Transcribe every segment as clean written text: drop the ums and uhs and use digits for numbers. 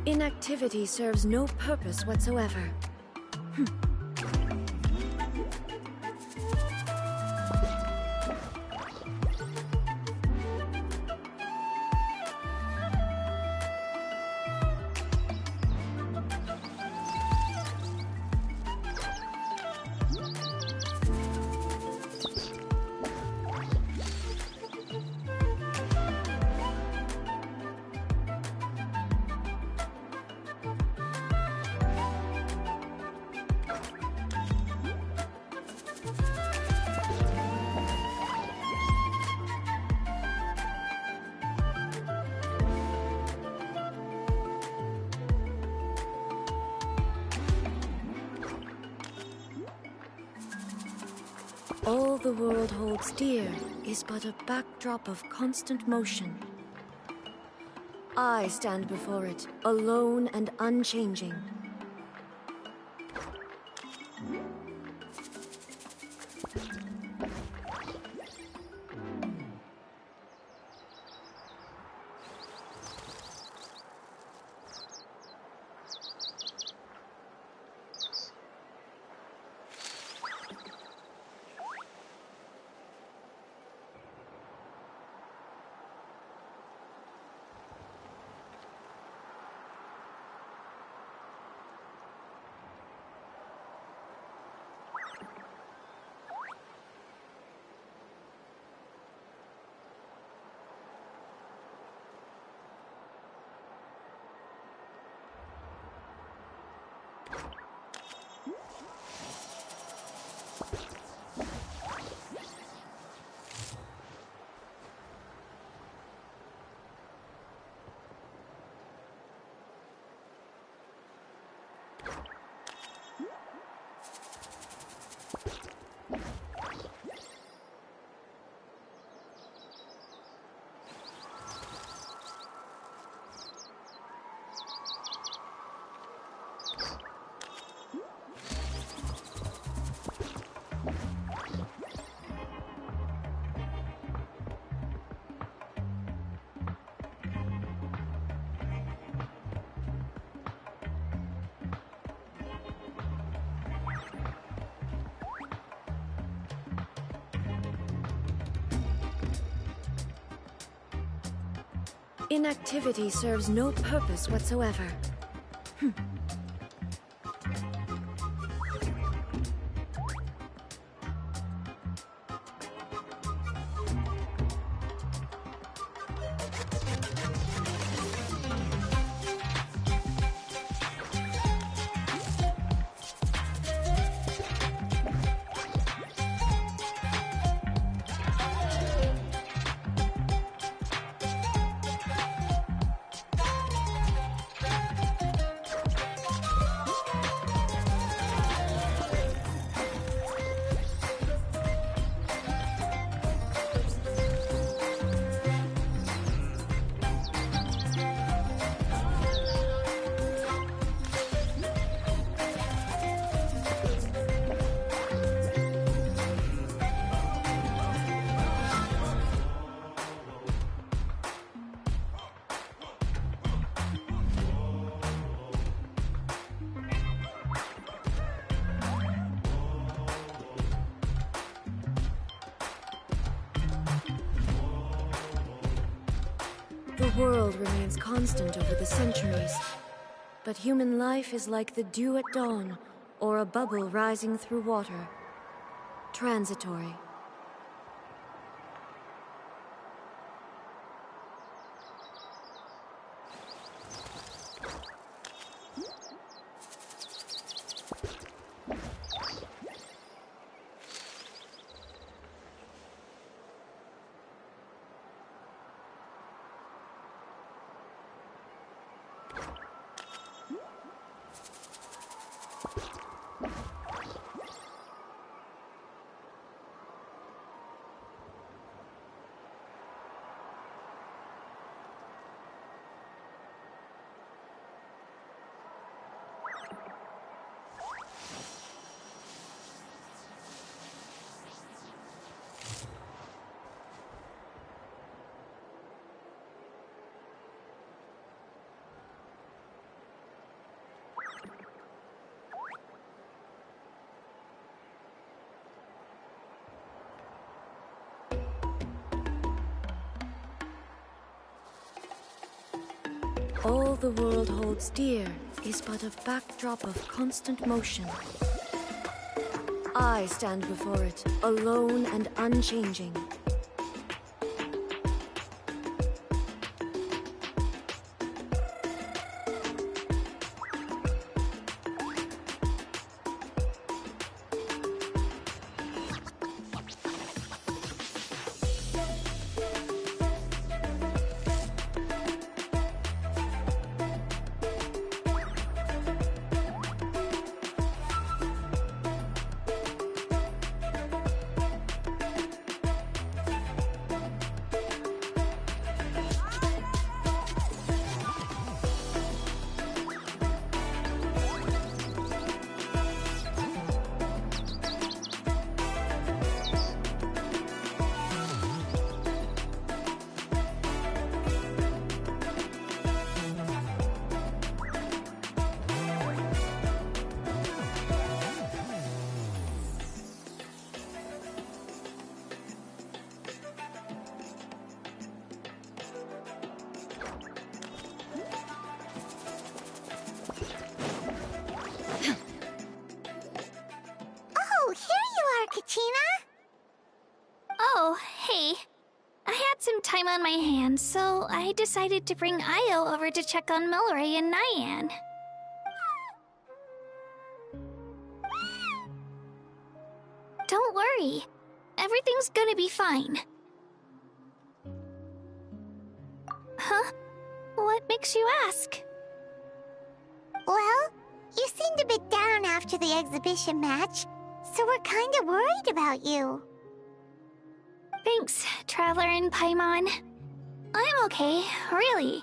Inactivity serves no purpose whatsoever. All the world holds dear is but a backdrop of constant motion. I stand before it, alone and unchanging. Inactivity serves no purpose whatsoever. The world remains constant over the centuries. But human life is like the dew at dawn, or a bubble rising through water. Transitory. All the world holds dear is but a backdrop of constant motion. I stand before it, alone and unchanging. Oh, hey. I had some time on my hands, so I decided to bring Io over to check on Melray and Nyan. Don't worry. Everything's gonna be fine. Huh? What makes you ask? Well, you seemed a bit down after the exhibition match, so we're kinda worried about you. Thanks, Traveler and Paimon. I'm okay, really.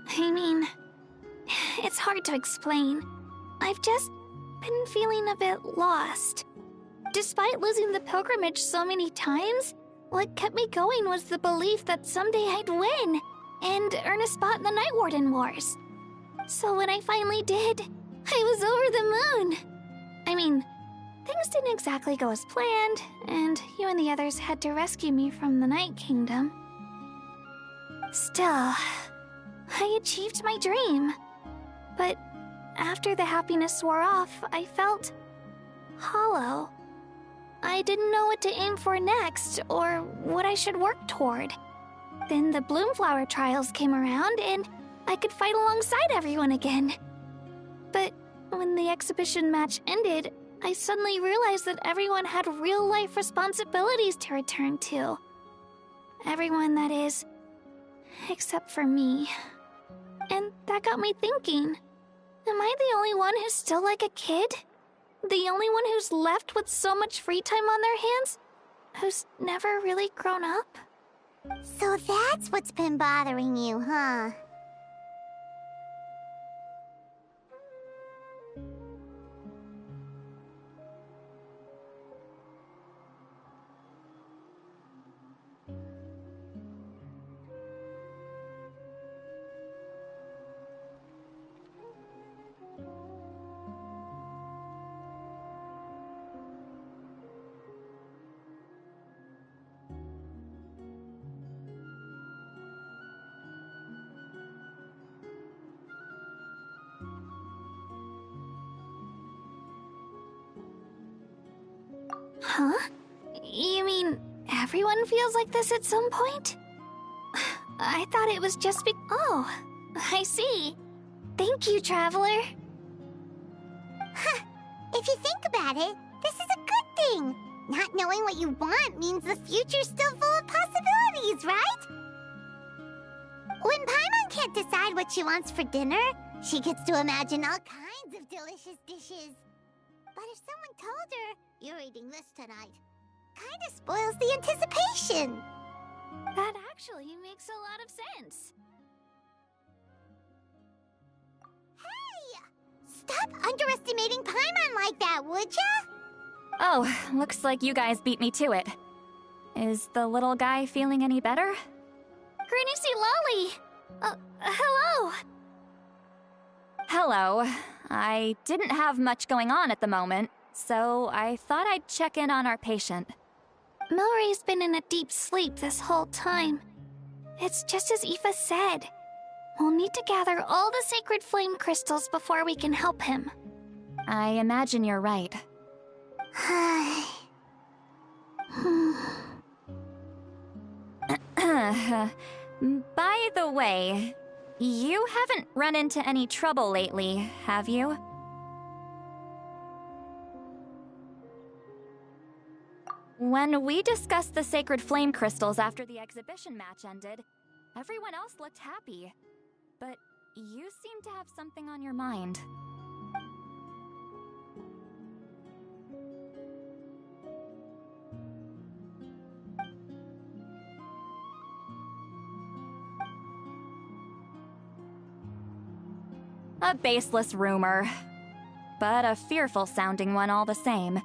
I mean, it's hard to explain. I've just been feeling a bit lost. Despite losing the pilgrimage so many times, what kept me going was the belief that someday I'd win and earn a spot in the Night Warden Wars. So when I finally did, I was over the moon. I mean, things didn't exactly go as planned, and you and the others had to rescue me from the Night Kingdom. Still, I achieved my dream. But after the happiness wore off, I felt hollow. I didn't know what to aim for next, or what I should work toward. Then the Bloomflower trials came around, and I could fight alongside everyone again. But when the exhibition match ended, I suddenly realized that everyone had real-life responsibilities to return to. Everyone, that is. Except for me. And that got me thinking. Am I the only one who's still like a kid? The only one who's left with so much free time on their hands? Who's never really grown up? So that's what's been bothering you, huh? Huh? You mean everyone feels like this at some point? I thought it was just Oh, I see. Thank you, Traveler. Huh. If you think about it, this is a good thing. Not knowing what you want means the future's still full of possibilities, right? When Paimon can't decide what she wants for dinner, she gets to imagine all kinds of delicious dishes. But if someone told her, "You're eating this tonight," kinda spoils the anticipation. That actually makes a lot of sense. Hey! Stop underestimating Paimon like that, would ya? Oh, looks like you guys beat me to it. Is the little guy feeling any better? Greenicy Lolly! Hello! Hello. I didn't have much going on at the moment, so I thought I'd check in on our patient. Milray's been in a deep sleep this whole time. It's just as Aoife said. We'll need to gather all the sacred flame crystals before we can help him. I imagine you're right. By the way, you haven't run into any trouble lately, have you? When we discussed the sacred flame crystals after the exhibition match ended, everyone else looked happy. But you seem to have something on your mind. A baseless rumor, but a fearful-sounding one all the same.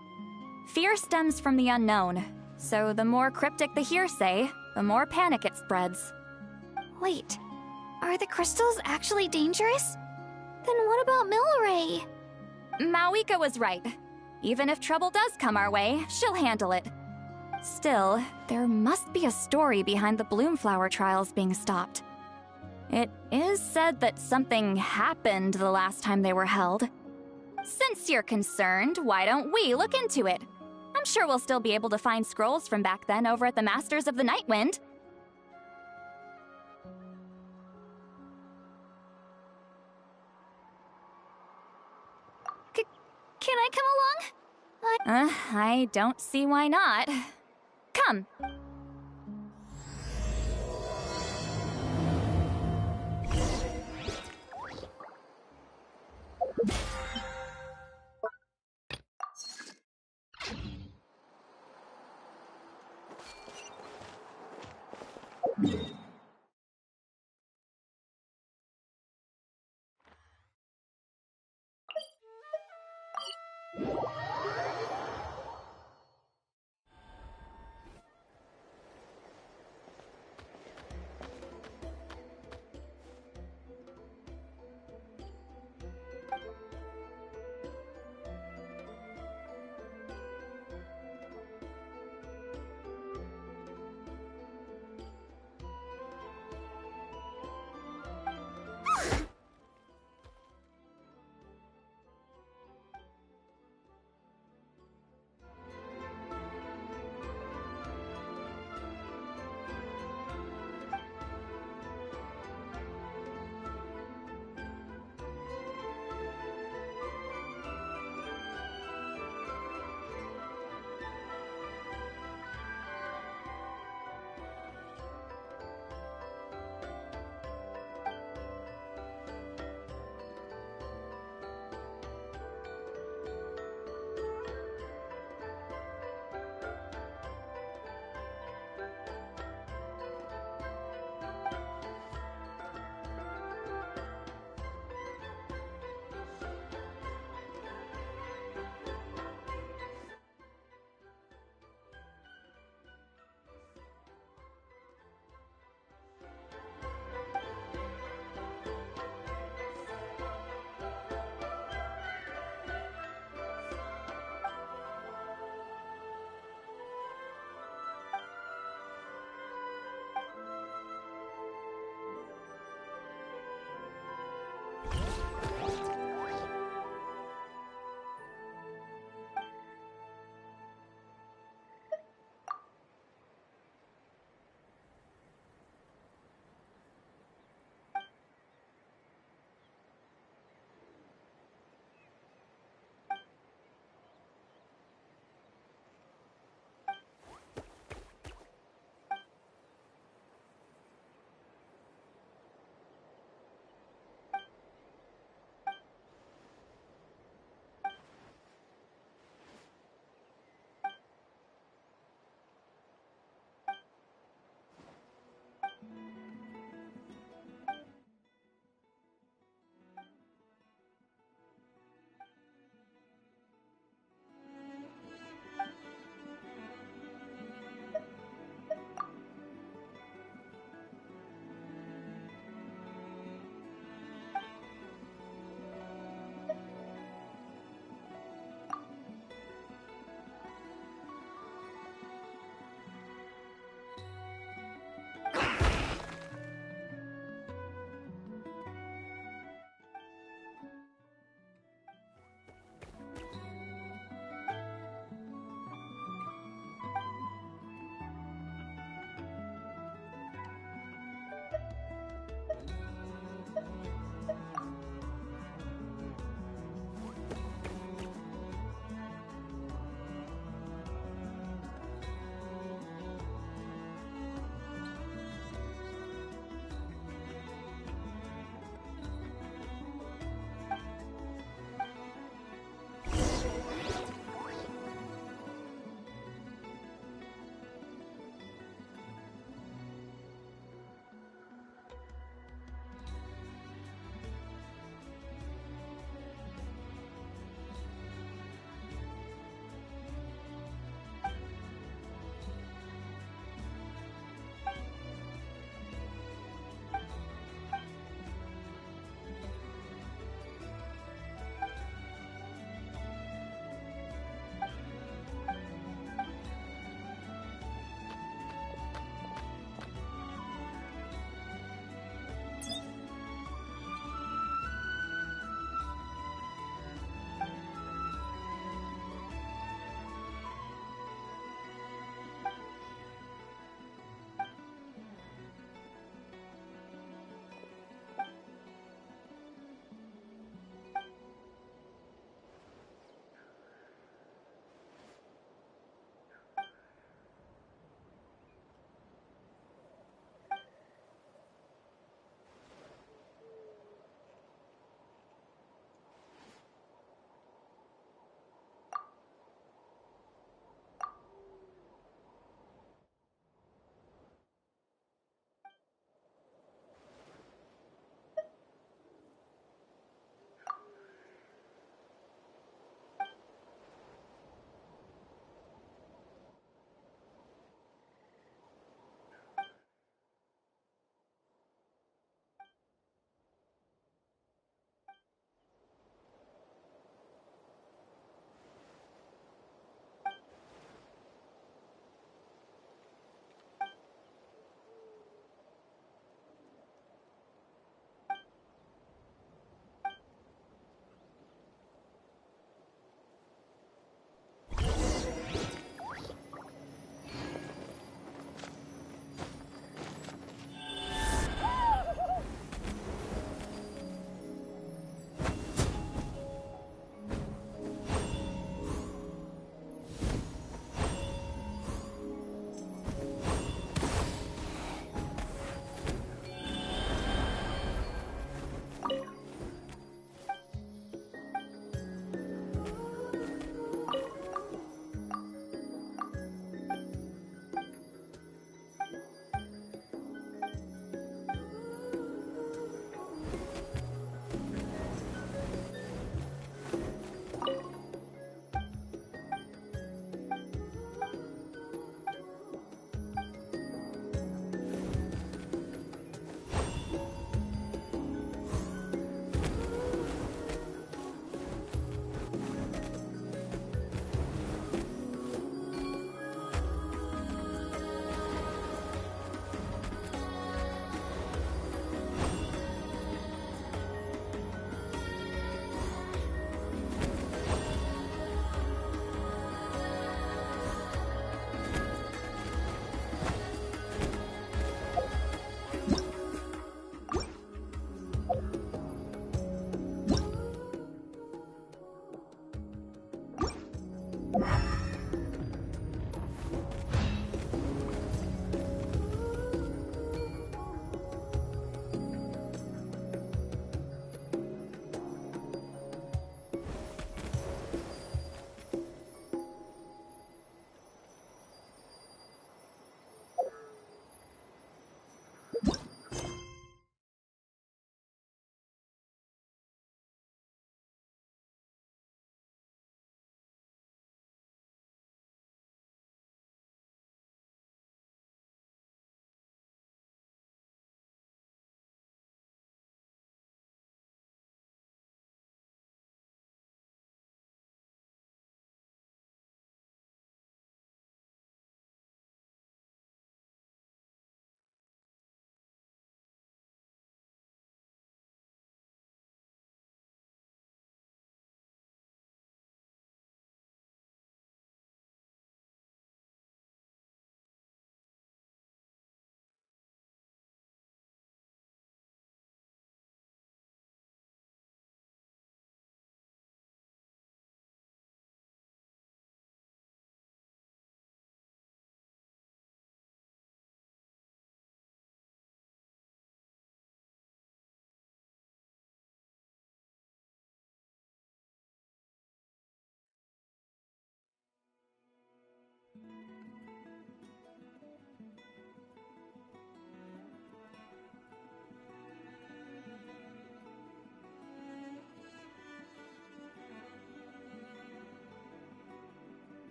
Fear stems from the unknown, so the more cryptic the hearsay, the more panic it spreads. Wait, are the crystals actually dangerous? Then what about Milray? Mawika was right. Even if trouble does come our way, she'll handle it. Still, there must be a story behind the Bloomflower trials being stopped. It is said that something happened the last time they were held. Since you're concerned, why don't we look into it? I'm sure we'll still be able to find scrolls from back then over at the Masters of the Nightwind. Can I come along? I don't see why not. Come.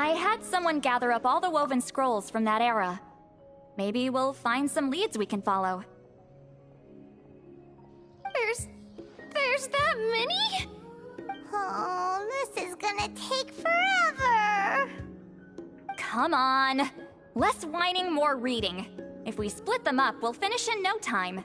I had someone gather up all the woven scrolls from that era. Maybe we'll find some leads we can follow. There's that many? Oh, this is gonna take forever. Come on. Less whining, more reading. If we split them up, we'll finish in no time.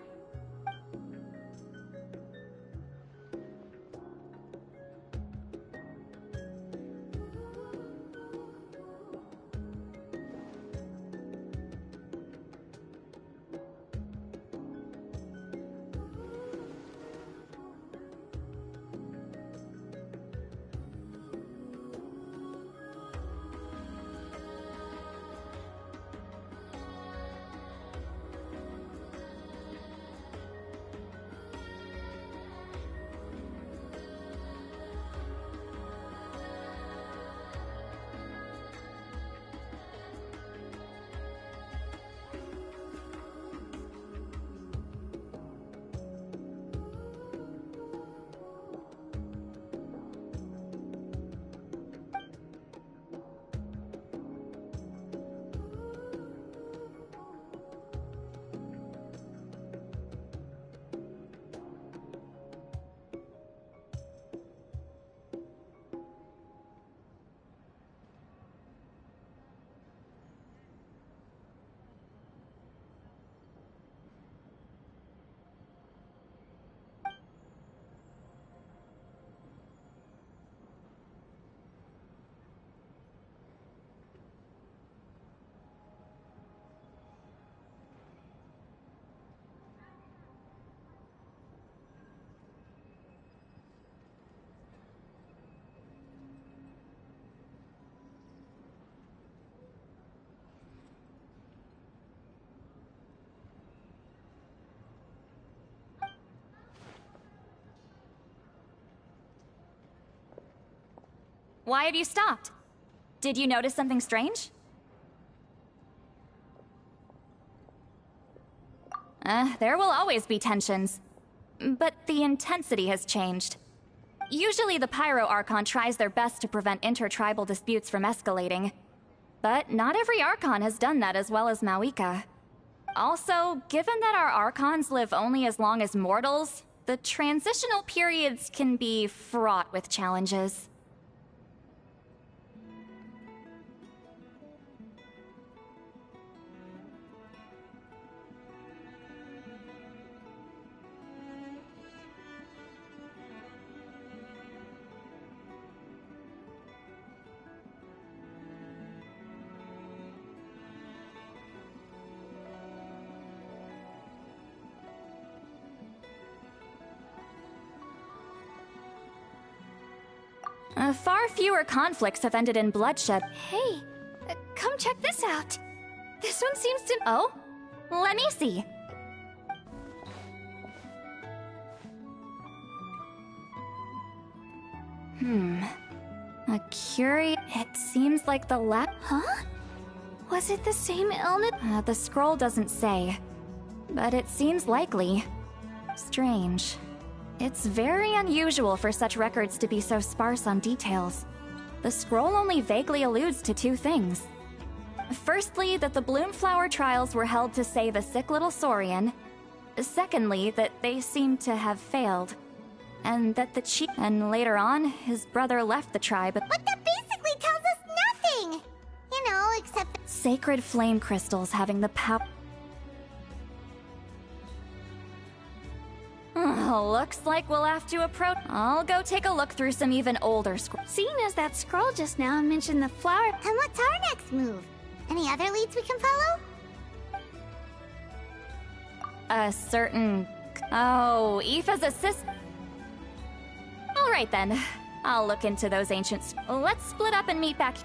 Why have you stopped? Did you notice something strange? There will always be tensions. But the intensity has changed. Usually the Pyro Archon tries their best to prevent intertribal disputes from escalating. But not every Archon has done that as well as Mawika. Also, given that our Archons live only as long as mortals, the transitional periods can be fraught with challenges. Far fewer conflicts have ended in bloodshed. Hey, come check this out. This one seems to... Oh? Let me see. A curious... It seems like the Huh? Was it the same illness? The scroll doesn't say. But it seems likely. Strange. It's very unusual for such records to be so sparse on details. The scroll only vaguely alludes to two things. Firstly, that the Bloomflower trials were held to save a sick little Saurian. Secondly, that they seem to have failed. And that the chief... And later on, his brother left the tribe. But that basically tells us nothing! You know, except... Sacred flame crystals having the power... Looks like we'll have to approach... I'll go take a look through some even older scrolls. Seeing as that scroll just now mentioned the flower... And what's our next move? Any other leads we can follow? A certain... Oh, Aoife's assist... Alright then. I'll look into those ancients. Let's split up and meet back...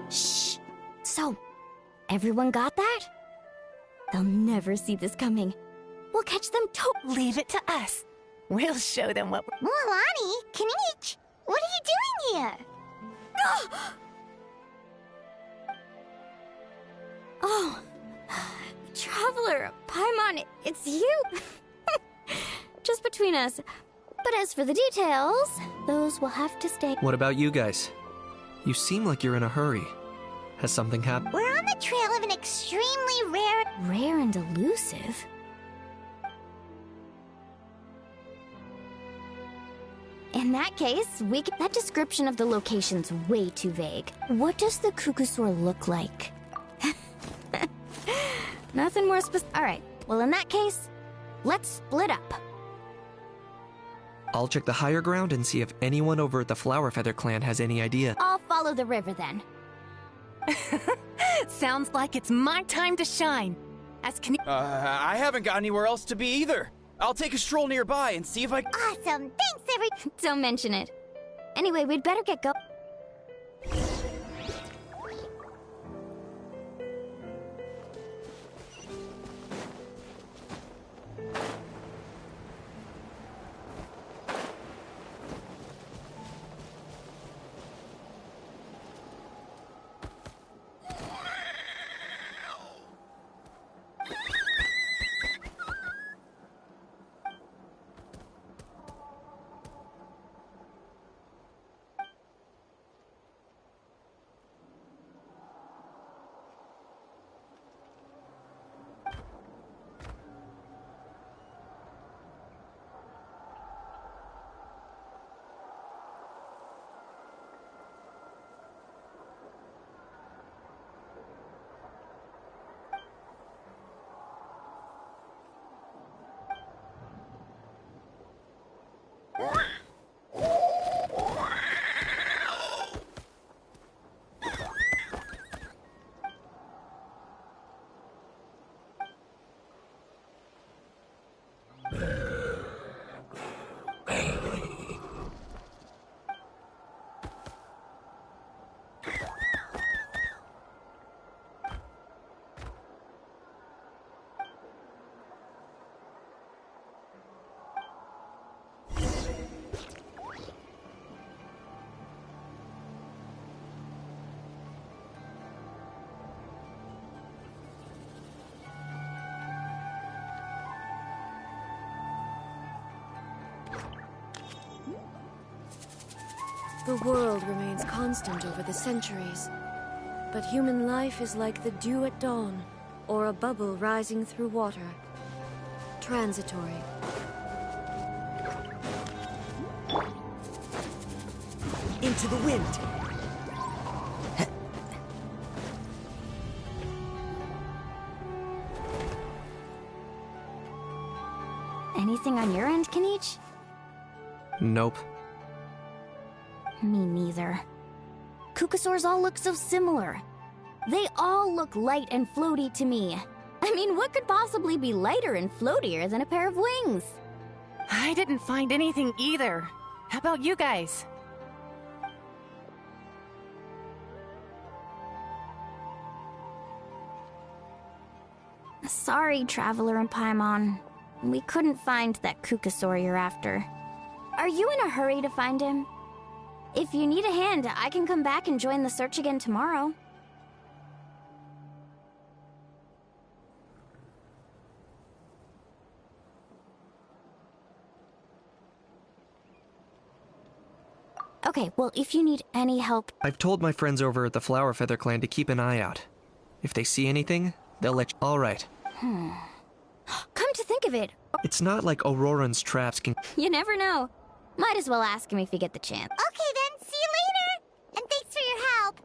Shh. So, everyone got that? They'll never see this coming. We'll catch them Leave it to us. We'll show them what we're... Milani, Kinich, what are you doing here? Oh, Traveler, Paimon, it's you. Just between us. But as for the details, those will have to stay. What about you guys? You seem like you're in a hurry. Has something happened? We're on the trail of an extremely rare... Rare and elusive? In that case, that description of the location's way too vague. What does the Kukusaur look like? Nothing more specific. Alright, well in that case, let's split up. I'll check the higher ground and see if anyone over at the Flower Feather clan has any idea. I'll follow the river then. Sounds like it's my time to shine. I haven't got anywhere else to be either. I'll take a stroll nearby and see if I... Awesome, thanks Don't mention it. Anyway, we'd better get going. The world remains constant over the centuries, but human life is like the dew at dawn, or a bubble rising through water. Transitory. Into the wind. Anything on your end, Kinich? Nope. Me neither. Kukusaurs all look so similar. They all look light and floaty to me. I mean, what could possibly be lighter and floatier than a pair of wings? I didn't find anything either. How about you guys? Sorry, Traveler and Paimon. We couldn't find that Kukusaur you're after. Are you in a hurry to find him? If you need a hand, I can come back and join the search again tomorrow. Okay, well, if you need any help... I've told my friends over at the Flower Feather Clan to keep an eye out. If they see anything, they'll let you... All right. Come to think of it, It's not like Auroran's traps can... you never know. Might as well ask him if you get the chance. Okay then, see you later! And thanks for your help!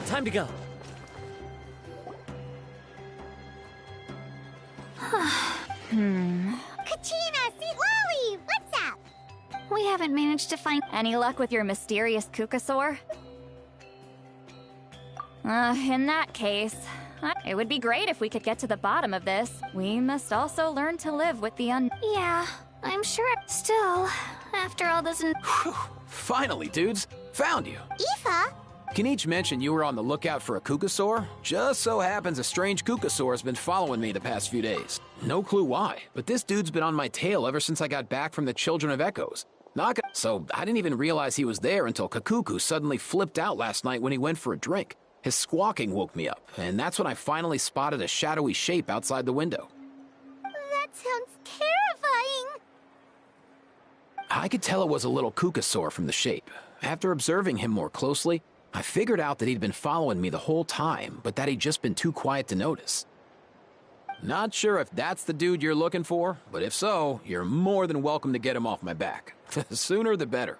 Time to go. Kachina, see Lolly! What's up? We haven't managed to find. Any luck with your mysterious Kukasaur? In that case, it would be great if we could get to the bottom of this. We must also learn to live with the Yeah, I'm sure. Still, after all this. Finally, dudes. Found you. Aoife? Can each mention you were on the lookout for a Kukasaur? Just so happens a strange Kukasaur has been following me the past few days. No clue why, but this dude's been on my tail ever since I got back from the Children of Echoes. So I didn't even realize he was there until Kakuku suddenly flipped out last night when he went for a drink. His squawking woke me up, and that's when I finally spotted a shadowy shape outside the window. That sounds terrifying! I could tell it was a little Kukasaur from the shape. After observing him more closely, I figured out that he'd been following me the whole time, but that he'd just been too quiet to notice. Not sure if that's the dude you're looking for, but if so, you're more than welcome to get him off my back. The sooner the better.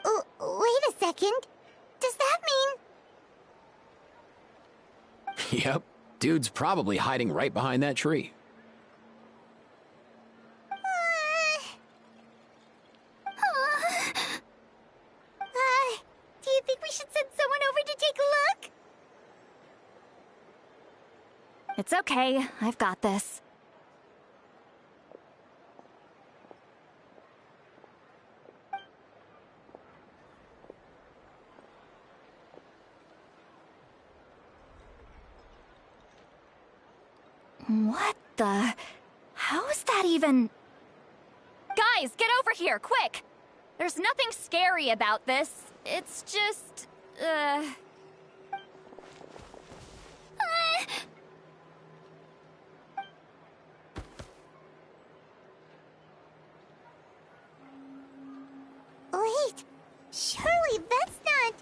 Wait a second. Does that mean... Yep, dude's probably hiding right behind that tree. Do you think we should send someone over to take a look? It's okay, I've got this. What the... How is that even... Guys, get over here, quick! There's nothing scary about this. It's just... Wait, surely that's not...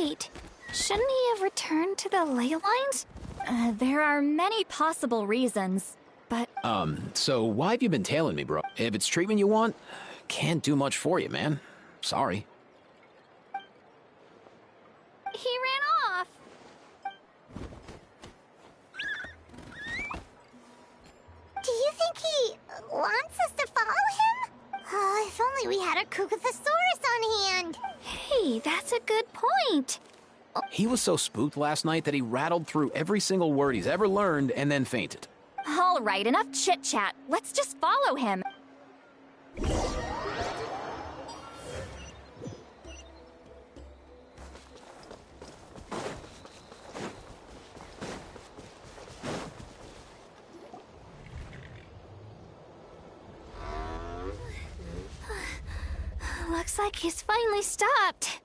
Wait, shouldn't he have returned to the ley lines? There are many possible reasons, but So why have you been tailing me, bro? If it's treatment you want, can't do much for you, man. Sorry. He ran off. Do you think he wants us to follow him? Oh, if only we had a Kukathosaurus on hand. Hey, that's a good point. He was so spooked last night that he rattled through every single word he's ever learned and then fainted. all right, enough chit-chat. Let's just follow him. Looks like he's finally stopped.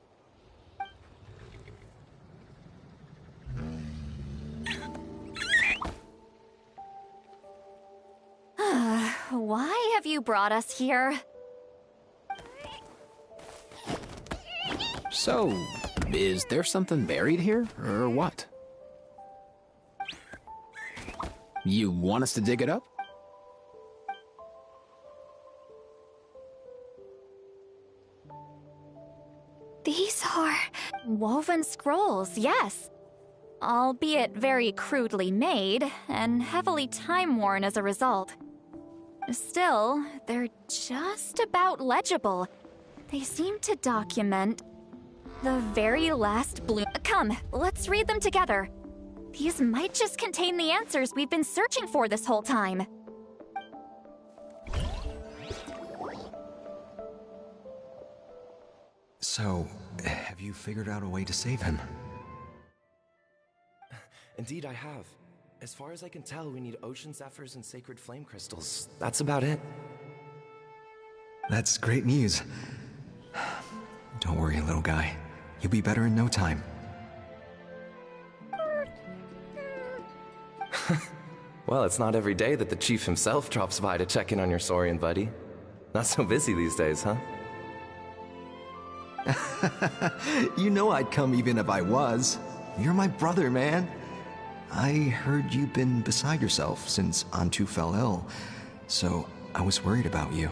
Why have you brought us here? So, is there something buried here, or what? You want us to dig it up? These are... Woven scrolls, yes. Albeit very crudely made, and heavily time-worn as a result. Still, they're just about legible. They seem to document the very last bloom. Come, let's read them together. These might just contain the answers we've been searching for this whole time. So, have you figured out a way to save him? Indeed, I have. As far as I can tell, we need ocean zephyrs and sacred flame crystals. That's about it. That's great news. Don't worry, little guy. You'll be better in no time. Well, it's not every day that the chief himself drops by to check in on your Saurian buddy. Not so busy these days, huh? You know I'd come even if I was. You're my brother, man. I heard you've been beside yourself since Antu fell ill, so I was worried about you.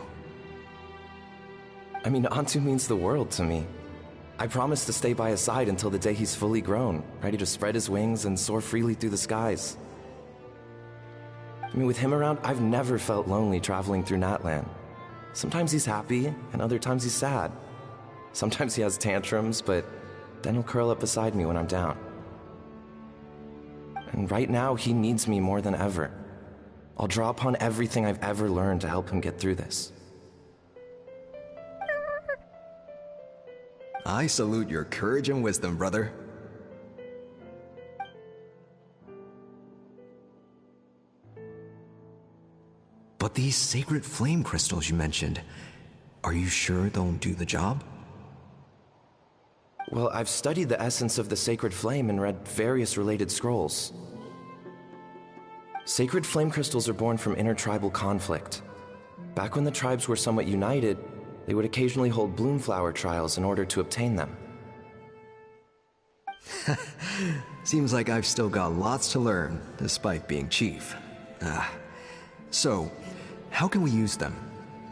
I mean, Antu means the world to me. I promised to stay by his side until the day he's fully grown, ready to spread his wings and soar freely through the skies. I mean, with him around, I've never felt lonely traveling through Natlan. Sometimes he's happy, and other times he's sad. Sometimes he has tantrums, but then he'll curl up beside me when I'm down. And right now, he needs me more than ever. I'll draw upon everything I've ever learned to help him get through this. I salute your courage and wisdom, brother. But these sacred flame crystals you mentioned, are you sure they'll do the job? Well, I've studied the essence of the sacred flame and read various related scrolls. Sacred flame crystals are born from intertribal conflict. Back when the tribes were somewhat united, they would occasionally hold bloomflower trials in order to obtain them. Seems like I've still got lots to learn, despite being chief. So, how can we use them?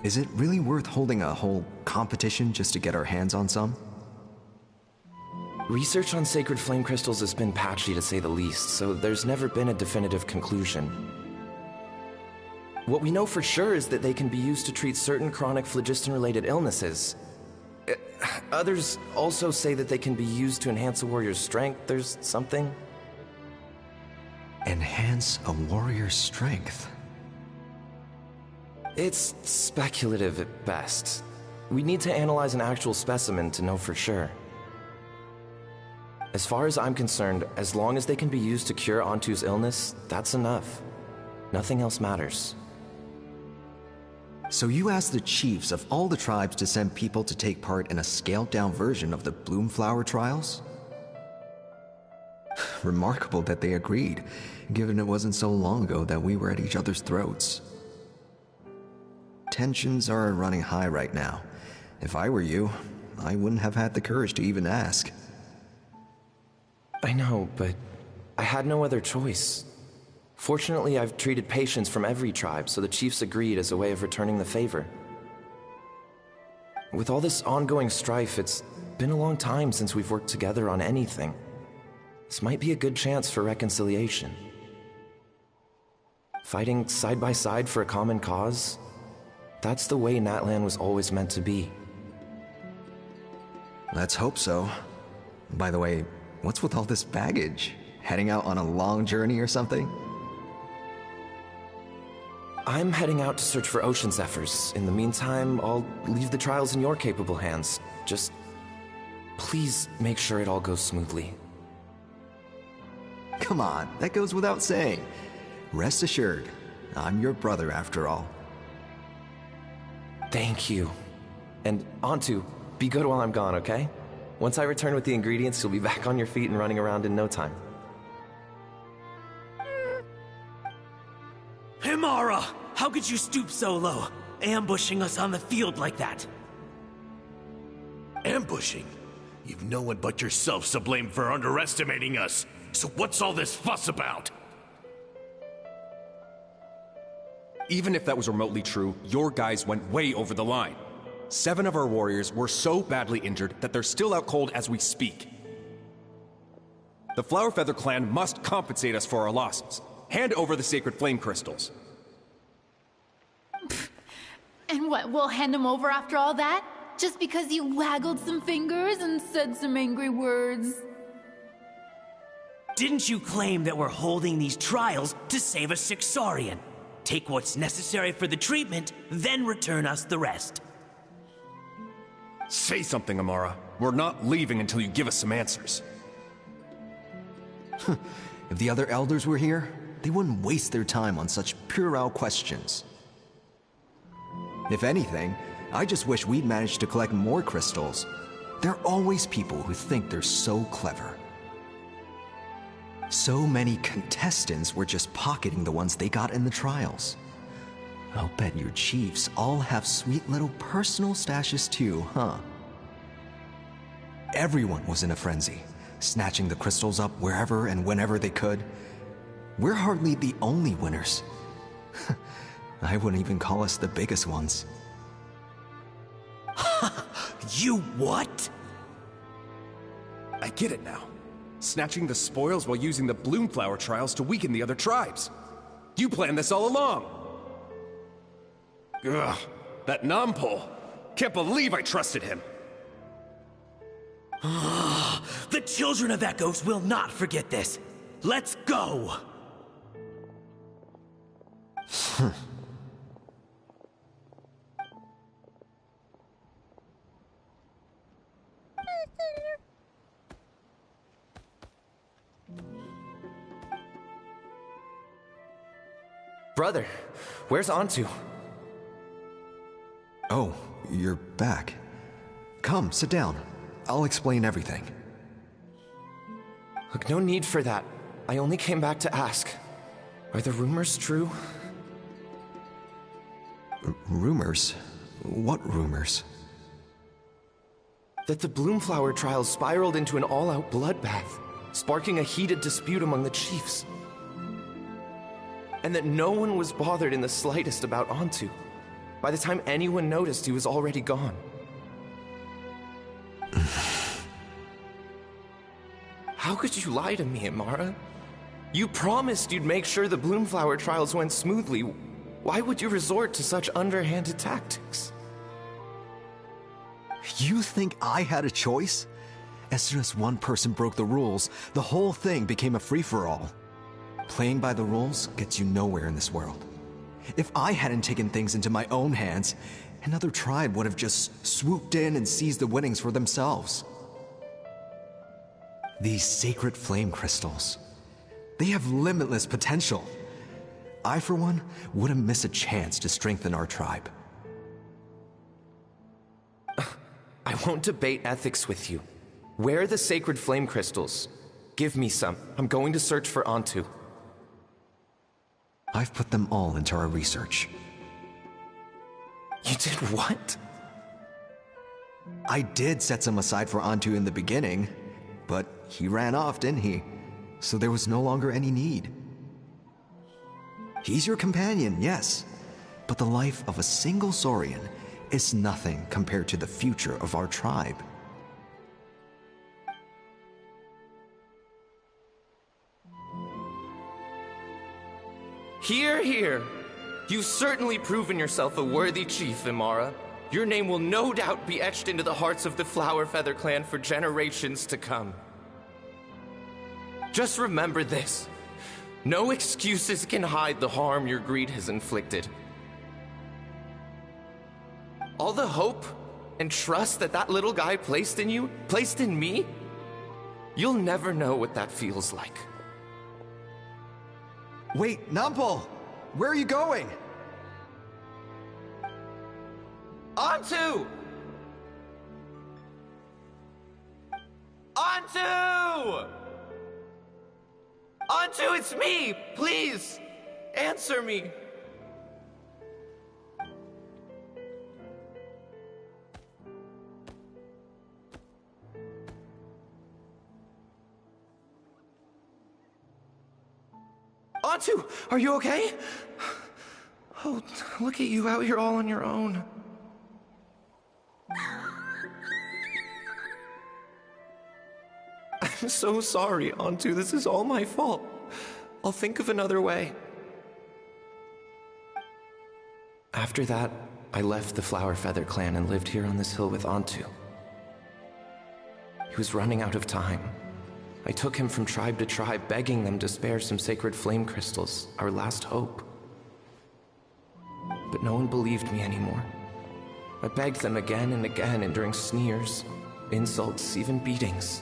Is it really worth holding a whole competition just to get our hands on some? Research on sacred flame crystals has been patchy to say the least, so there's never been a definitive conclusion. What we know for sure is that they can be used to treat certain chronic phlogiston-related illnesses. Others also say that they can be used to enhance a warrior's strength. There's something. Enhance a warrior's strength? It's speculative at best. We need to analyze an actual specimen to know for sure. As far as I'm concerned, as long as they can be used to cure Antu's illness, that's enough. Nothing else matters. So you asked the chiefs of all the tribes to send people to take part in a scaled-down version of the Bloomflower trials? Remarkable that they agreed, given it wasn't so long ago that we were at each other's throats. Tensions are running high right now. If I were you, I wouldn't have had the courage to even ask. I know, but I had no other choice. Fortunately, I've treated patients from every tribe, so the chiefs agreed as a way of returning the favor. With all this ongoing strife, it's been a long time since we've worked together on anything. This might be a good chance for reconciliation. Fighting side by side for a common cause? That's the way Natlan was always meant to be. Let's hope so. By the way, what's with all this baggage? Heading out on a long journey or something? I'm heading out to search for Ocean Zephyrs. In the meantime, I'll leave the trials in your capable hands. Just please make sure it all goes smoothly. Come on, that goes without saying. Rest assured, I'm your brother after all. Thank you. And Antu, be good while I'm gone, okay? Once I return with the ingredients, you'll be back on your feet and running around in no time. Himara! How could you stoop so low, ambushing us on the field like that? Ambushing? You've no one but yourself to blame for underestimating us. So what's all this fuss about? Even if that was remotely true, your guys went way over the line. 7 of our warriors were so badly injured that they're still out cold as we speak. The Flower Feather clan must compensate us for our losses. Hand over the sacred flame crystals. And what, we'll hand them over after all that? Just because you waggled some fingers and said some angry words? Didn't you claim that we're holding these trials to save a sick Saurian? Take what's necessary for the treatment, then return us the rest. Say something, Amara. We're not leaving until you give us some answers. If the other elders were here, they wouldn't waste their time on such puerile questions. If anything, I just wish we'd managed to collect more crystals. There are always people who think they're so clever. So many contestants were just pocketing the ones they got in the trials. I'll bet your chiefs all have sweet little personal stashes too, huh? Everyone was in a frenzy, snatching the crystals up wherever and whenever they could. We're hardly the only winners. I wouldn't even call us the biggest ones. You what? I get it now. Snatching the spoils while using the Bloomflower trials to weaken the other tribes. You planned this all along. Ugh, that Nompole. Can't believe I trusted him. The Children of Echoes will not forget this. Let's go! Brother, where's Antu? Oh, you're back. Come, sit down. I'll explain everything. Look, no need for that. I only came back to ask. Are the rumors true? Rumors? What rumors? That the Bloomflower trials spiraled into an all-out bloodbath, sparking a heated dispute among the chiefs. And that no one was bothered in the slightest about Antu. By the time anyone noticed, he was already gone. How could you lie to me, Amara? You promised you'd make sure the Bloomflower trials went smoothly. Why would you resort to such underhanded tactics? You think I had a choice? As soon as one person broke the rules, the whole thing became a free-for-all. Playing by the rules gets you nowhere in this world. If I hadn't taken things into my own hands, another tribe would have just swooped in and seized the winnings for themselves. These sacred flame crystals, they have limitless potential. I, for one, wouldn't miss a chance to strengthen our tribe. I won't debate ethics with you. Where are the sacred flame crystals? Give me some. I'm going to search for Antu. I've put them all into our research. You did what? I did set some aside for Antu in the beginning. but he ran off, didn't he? So there was no longer any need. He's your companion, yes, but the life of a single Saurian is nothing compared to the future of our tribe. Hear, hear. You've certainly proven yourself a worthy chief, Imara. Your name will no doubt be etched into the hearts of the Flower Feather clan for generations to come. Just remember this. No excuses can hide the harm your greed has inflicted. All the hope and trust that that little guy placed in you, placed in me, you'll never know what that feels like. Wait, Nampal! Where are you going? Onto! Onto! Onto, it's me! Please! Answer me! Onto, are you okay? Oh, look at you out here all on your own. I'm so sorry, Onto. This is all my fault. I'll think of another way. After that, I left the Flower Feather clan and lived here on this hill with Onto. He was running out of time. I took him from tribe to tribe, begging them to spare some sacred flame crystals, our last hope. But no one believed me anymore. I begged them again and again, enduring sneers, insults, even beatings.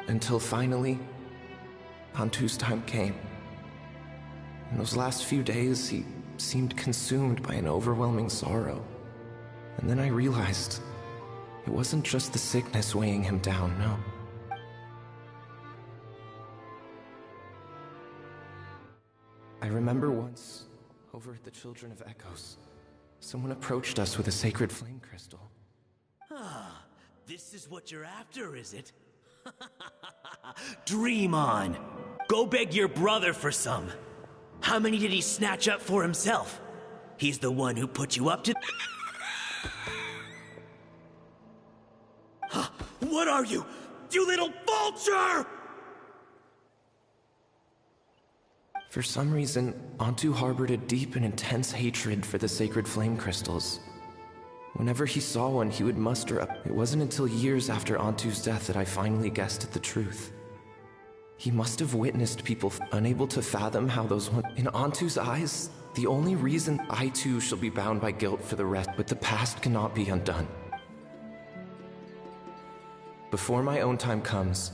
Until finally, Onto's time came. In those last few days, he seemed consumed by an overwhelming sorrow. And then I realized it wasn't just the sickness weighing him down, no. I remember once, over at the Children of Echoes, someone approached us with a sacred flame crystal. Ah, this is what you're after, is it? Dream on! Go beg your brother for some. How many did he snatch up for himself? He's the one who put you up to... What are you? You little vulture! For some reason, Onto harbored a deep and intense hatred for the sacred flame crystals. Whenever he saw one, he would muster up. It wasn't until years after Onto's death that I finally guessed at the truth. He must have witnessed people unable to fathom how those in Onto's eyes, the only reason I too shall be bound by guilt for the rest, but the past cannot be undone. Before my own time comes,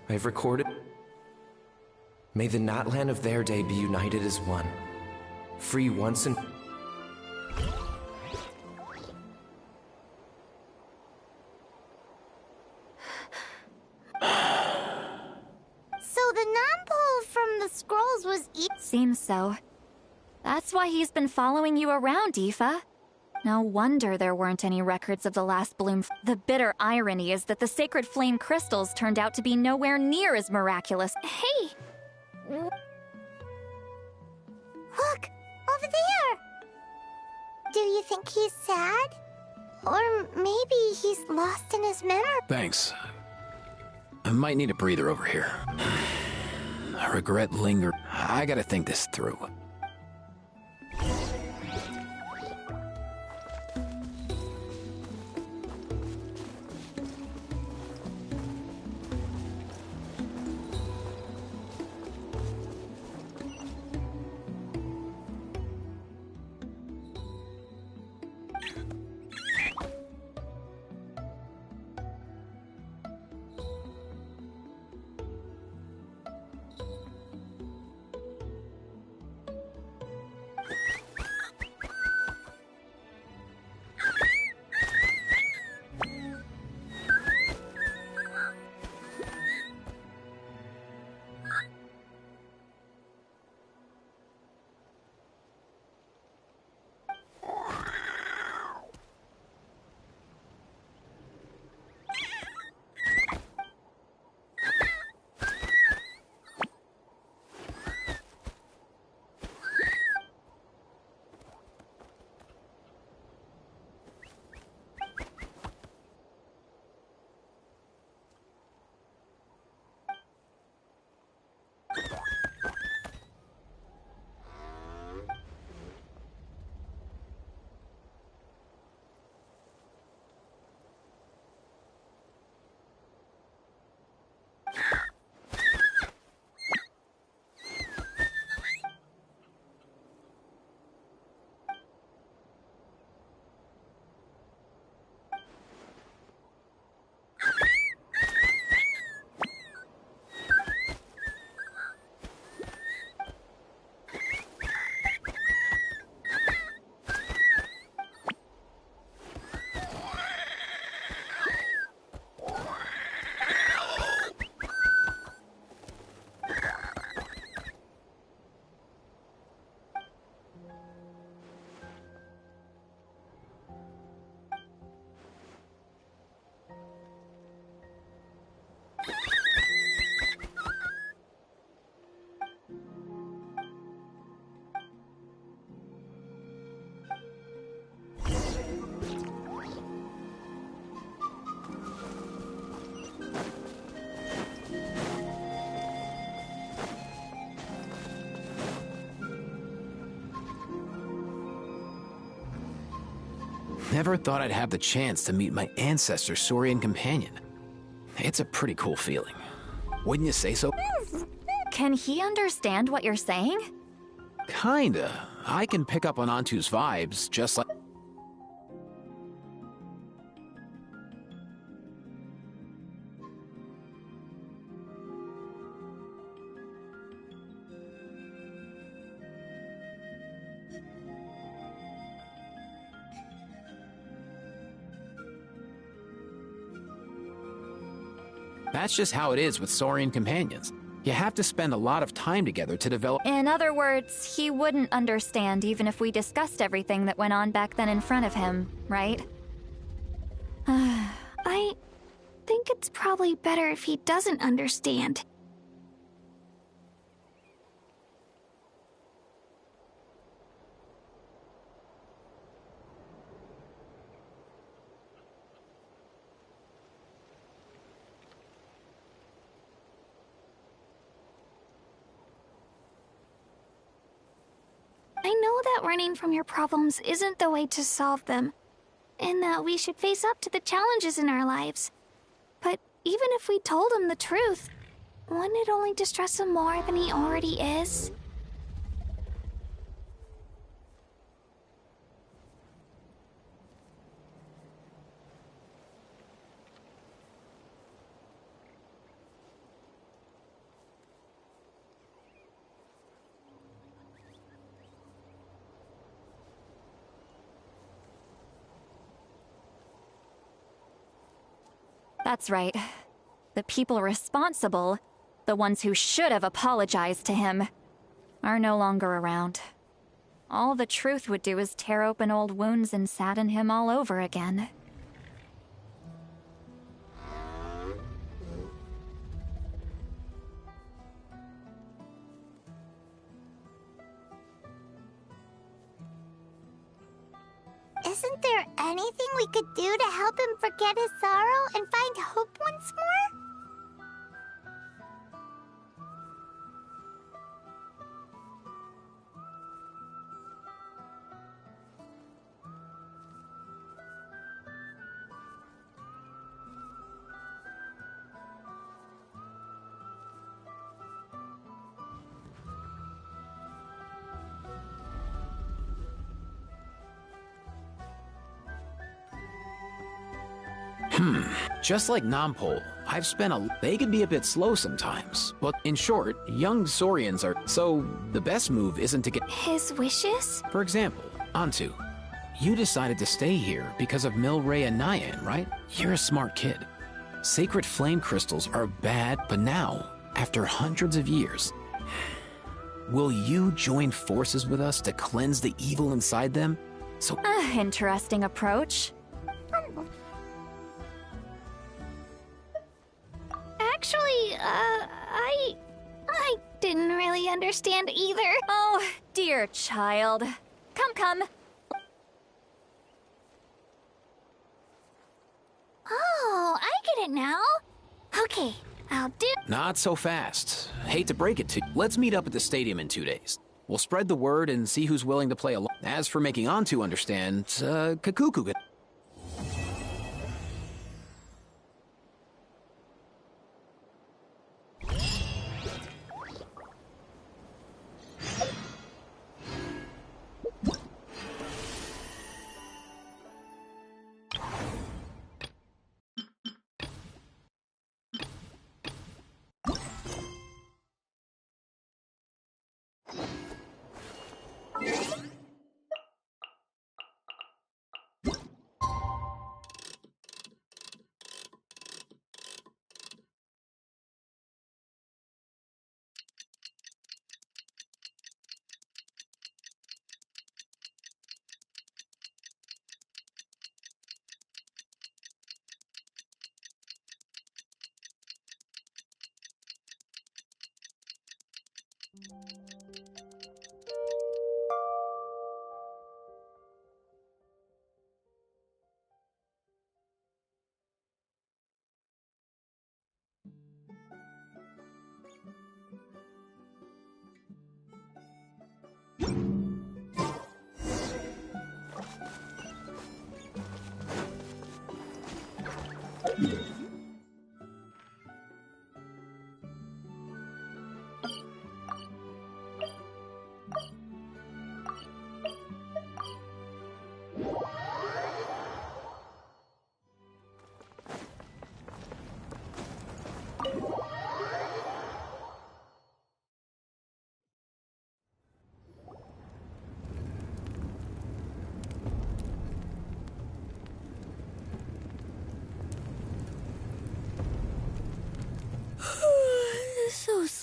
I have recorded. May the Natlan of their day be united as one, free once and... So the non-pole from the scrolls was Seems so. That's why he's been following you around, Aoife. No wonder there weren't any records of the last bloom. The bitter irony is that the sacred flame crystals turned out to be nowhere near as miraculous. Hey! Look! Over there! Do you think he's sad? Or maybe he's lost in his memory? Thanks. I might need a breather over here. Regret linger. I gotta think this through. Never thought I'd have the chance to meet my ancestor Saurian companion. It's a pretty cool feeling. Wouldn't you say so? Can he understand what you're saying? Kinda. I can pick up on Antu's vibes, just like... That's just how it is with Saurian companions. You have to spend a lot of time together to develop... In other words, he wouldn't understand even if we discussed everything that went on back then in front of him, right? I think it's probably better if he doesn't understand. I know that running from your problems isn't the way to solve them, and that we should face up to the challenges in our lives. But even if we told him the truth, wouldn't it only distress him more than he already is? That's right. The people responsible, the ones who should have apologized to him, are no longer around. All the truth would do is tear open old wounds and sadden him all over again. Isn't there anything we could do to help him forget his sorrow and find hope once more? Just like Nampol, I've spent They can be a bit slow sometimes. But in short, young Saurians are... So, the best move isn't to get... His wishes? For example, Antu, you decided to stay here because of Milray and Nyan, right? You're a smart kid. Sacred flame crystals are bad, but now, after hundreds of years, will you join forces with us to cleanse the evil inside them? So... Interesting approach. Actually, I didn't really understand either. Oh, dear child. Come. Oh, I get it now. Okay, I'll do... Not so fast. Hate to break it to you. Let's meet up at the stadium in 2 days. We'll spread the word and see who's willing to play along. As for making Antu understand, Kakuku...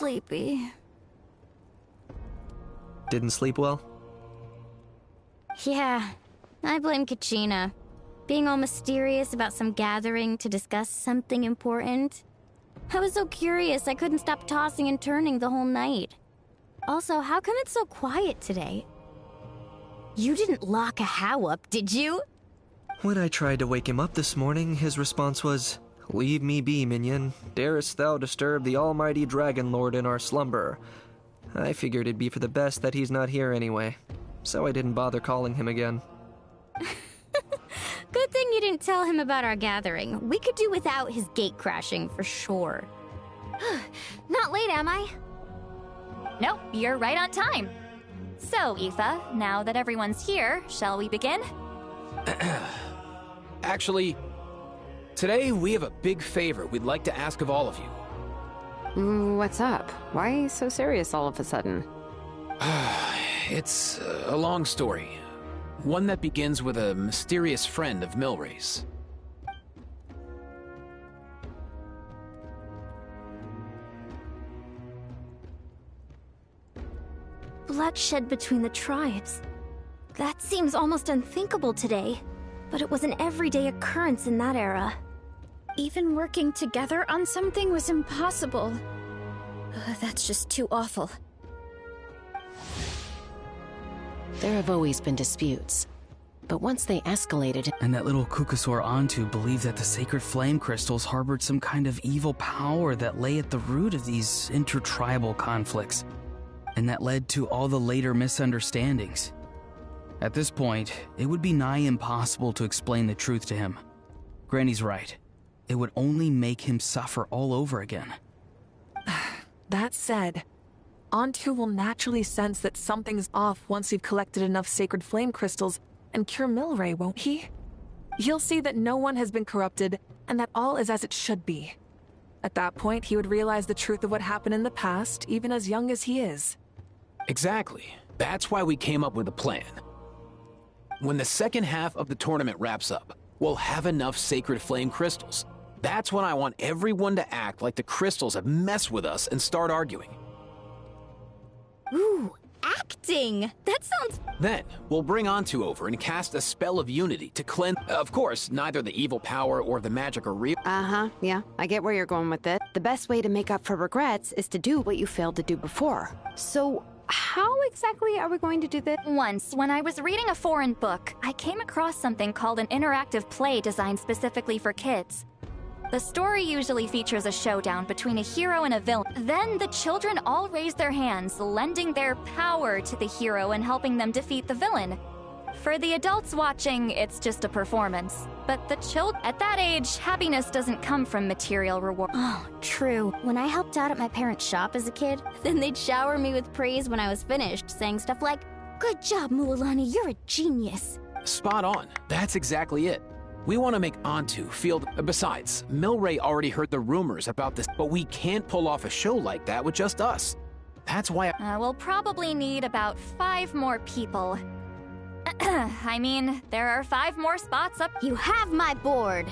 sleepy. Didn't sleep well? Yeah, I blame Kachina. Being all mysterious about some gathering to discuss something important. I was so curious I couldn't stop tossing and turning the whole night. Also, how come it's so quiet today? You didn't lock a How up, did you? When I tried to wake him up this morning, his response was, "Leave me be, minion. Darest thou disturb the almighty Dragon Lord in our slumber?" I figured it'd be for the best that he's not here anyway, so I didn't bother calling him again. Good thing you didn't tell him about our gathering. We could do without his gate crashing for sure. Not late, am I? Nope, you're right on time. So, Aoife, now that everyone's here, shall we begin? Actually, today we have a big favor we'd like to ask of all of you. What's up? Why so serious all of a sudden? It's a long story. One that begins with a mysterious friend of Milray's. Bloodshed between the tribes. That seems almost unthinkable today, but it was an everyday occurrence in that era. Even working together on something was impossible. That's just too awful. There have always been disputes, but once they escalated... And that little Kukusaur Antu believed that the sacred flame crystals harbored some kind of evil power that lay at the root of these intertribal conflicts, and that led to all the later misunderstandings. At this point, it would be nigh impossible to explain the truth to him. Granny's right. It would only make him suffer all over again. That said, Antu will naturally sense that something's off once you've collected enough sacred flame crystals and cure Milray, won't he? He'll see that no one has been corrupted and that all is as it should be. At that point, he would realize the truth of what happened in the past, even as young as he is. Exactly. That's why we came up with a plan. When the second half of the tournament wraps up, we'll have enough sacred flame crystals. That's when I want everyone to act like the crystals have messed with us and start arguing. Ooh, acting! That sounds... Then, we'll bring Antu over and cast a spell of unity to cleanse... Of course, neither the evil power or the magic are real. Yeah, I get where you're going with it. The best way to make up for regrets is to do what you failed to do before. So, how exactly are we going to do this? Once, when I was reading a foreign book, I came across something called an interactive play designed specifically for kids. The story usually features a showdown between a hero and a villain. Then the children all raise their hands, lending their power to the hero and helping them defeat the villain. For the adults watching, it's just a performance. But the at that age, happiness doesn't come from material reward. Oh, true. When I helped out at my parents' shop as a kid, then they'd shower me with praise when I was finished, saying stuff like, "Good job, Mualani, you're a genius." Spot on. That's exactly it. We want to make Antu feel... Besides, Milray already heard the rumors about this, but we can't pull off a show like that with just us. That's why we'll probably need about 5 more people. I mean, there are 5 more spots up. You have my board.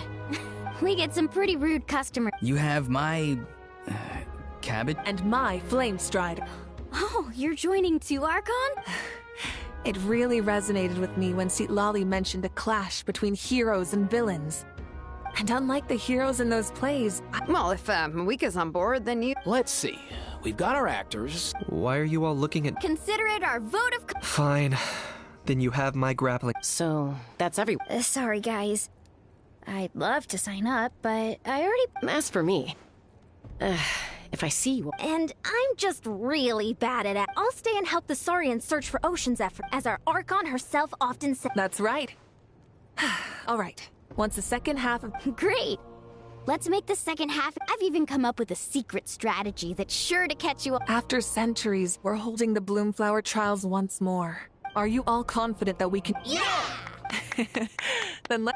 We get some pretty rude customers. You have my... cabbage? And my flame stride. Oh, you're joining too, Archon? It really resonated with me when Lali mentioned a clash between heroes and villains. And unlike the heroes in those plays... Well, if Mawika's on board, then you... Let's see. We've got our actors. Why are you all looking at... Consider it our vote of... Fine. Then you have my grappling... So, that's everyone. Sorry, guys. I'd love to sign up, but I already... As for me... if I see you... And I'm just really bad at it. I'll stay and help the Saurians search for Ocean's effort, as our Archon herself often said. That's right. All right. Once the second half of... Great! Let's make the second half... I've even come up with a secret strategy that's sure to catch you up. After centuries, we're holding the Bloomflower trials once more. Are you all confident that we can... Yeah! Then let...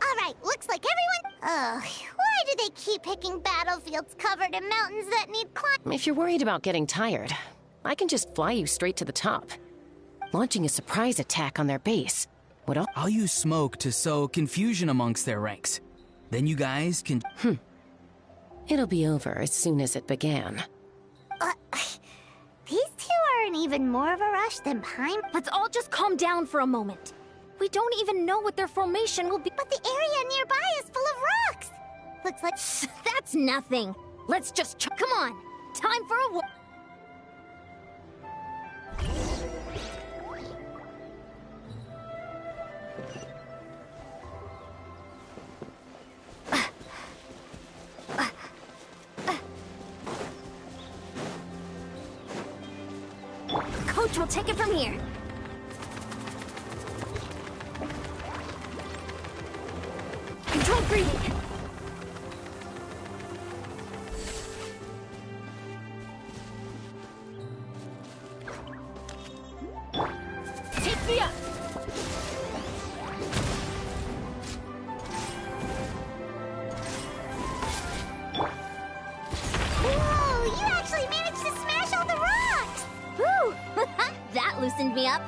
Alright, looks like everyone... Ugh, why do they keep picking battlefields covered in mountains that need climb? If you're worried about getting tired, I can just fly you straight to the top. Launching a surprise attack on their base would I'll use smoke to sow confusion amongst their ranks. Then you guys can... It'll be over as soon as it began. These two are in even more of a rush than Paimon. Let's all just calm down for a moment. We don't even know what their formation will be. But the area nearby is full of rocks. Looks like... That's nothing. Let's just... Come on. Time for a walk. Coach will take it from here. Control breathing. Take me up. Whoa, you actually managed to smash all the rocks! Woo! That loosened me up.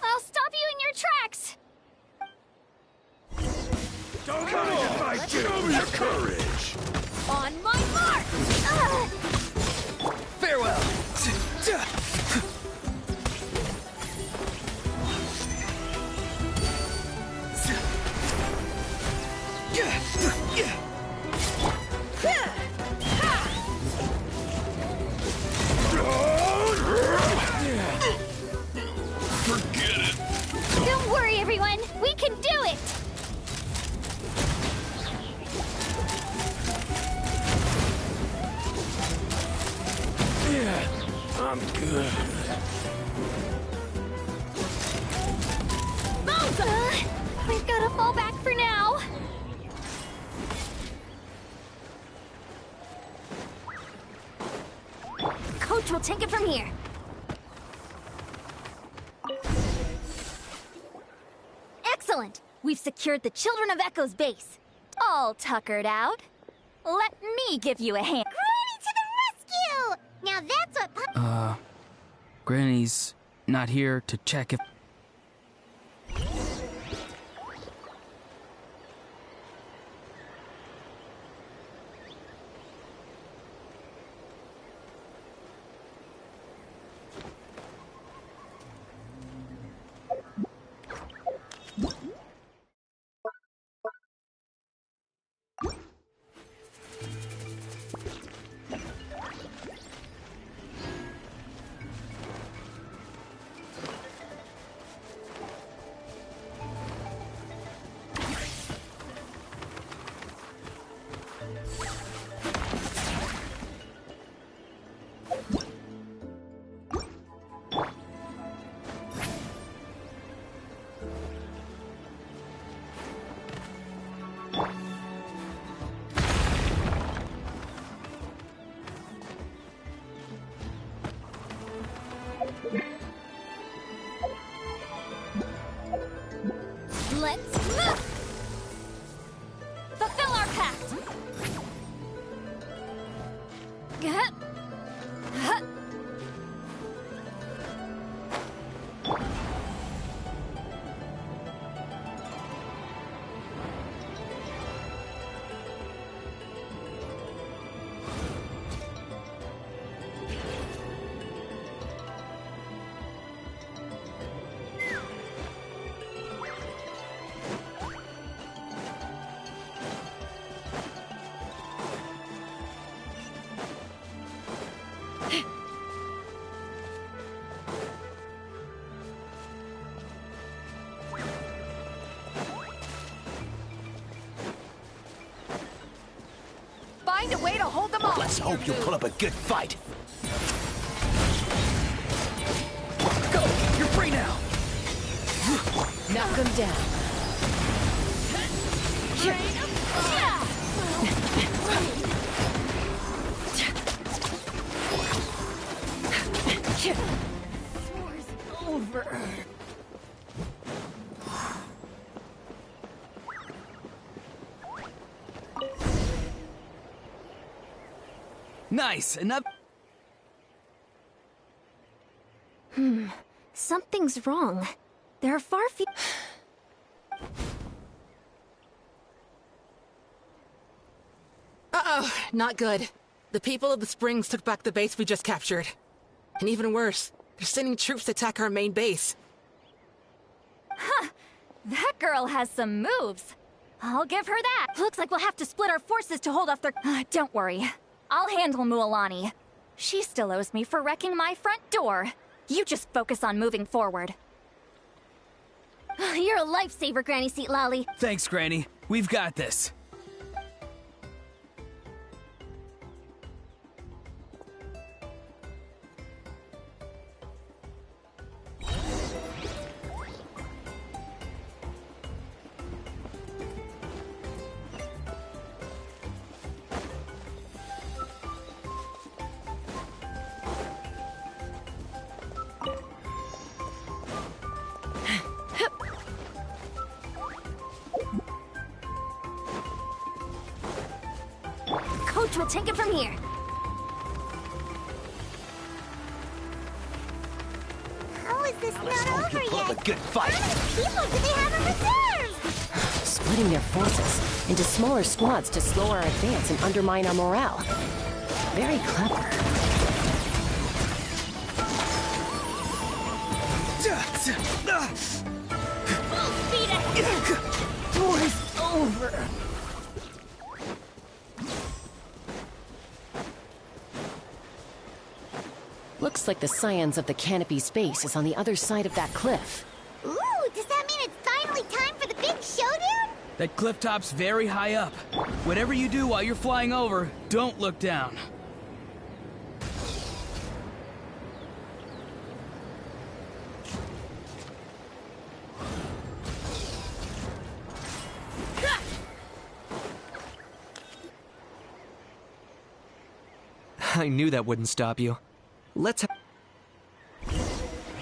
I'll stop you in your tracks! Show me your courage! On my mark! Farewell! Forget it! Don't worry, everyone! We can do it! Yeah, I'm good. We've gotta fall back for now. Coach will take it from here. Excellent! We've secured the Children of Echo's base. All tuckered out. Let me give you a hand. Granny to the rescue! Now that's what Granny's not here to check if... Let's move! Fulfill our pact! Find a way to hold them off. Let's hope you put up a good fight. Go! You're free now! Knock them down. Nice, enough. Something's wrong. There are far few. Uh-oh, not good. The people of the Springs took back the base we just captured. And even worse, they're sending troops to attack our main base. Huh. That girl has some moves. I'll give her that. Looks like we'll have to split our forces to hold off their... Don't worry. I'll handle Mualani. She still owes me for wrecking my front door. You just focus on moving forward. You're a lifesaver, Granny Seat Lolly. Thanks, Granny. We've got this. Coach will take it from here. How is this not over yet? A good fight. How many people do they have in reserve? Splitting their forces into smaller squads to slow our advance and undermine our morale. Very clever. Full speed ahead. War's over. Looks like the scions of the Canopy's base is on the other side of that cliff. Ooh, does that mean it's finally time for the big showdown? That cliff top's very high up. Whatever you do while you're flying over, don't look down. I knew that wouldn't stop you. Let's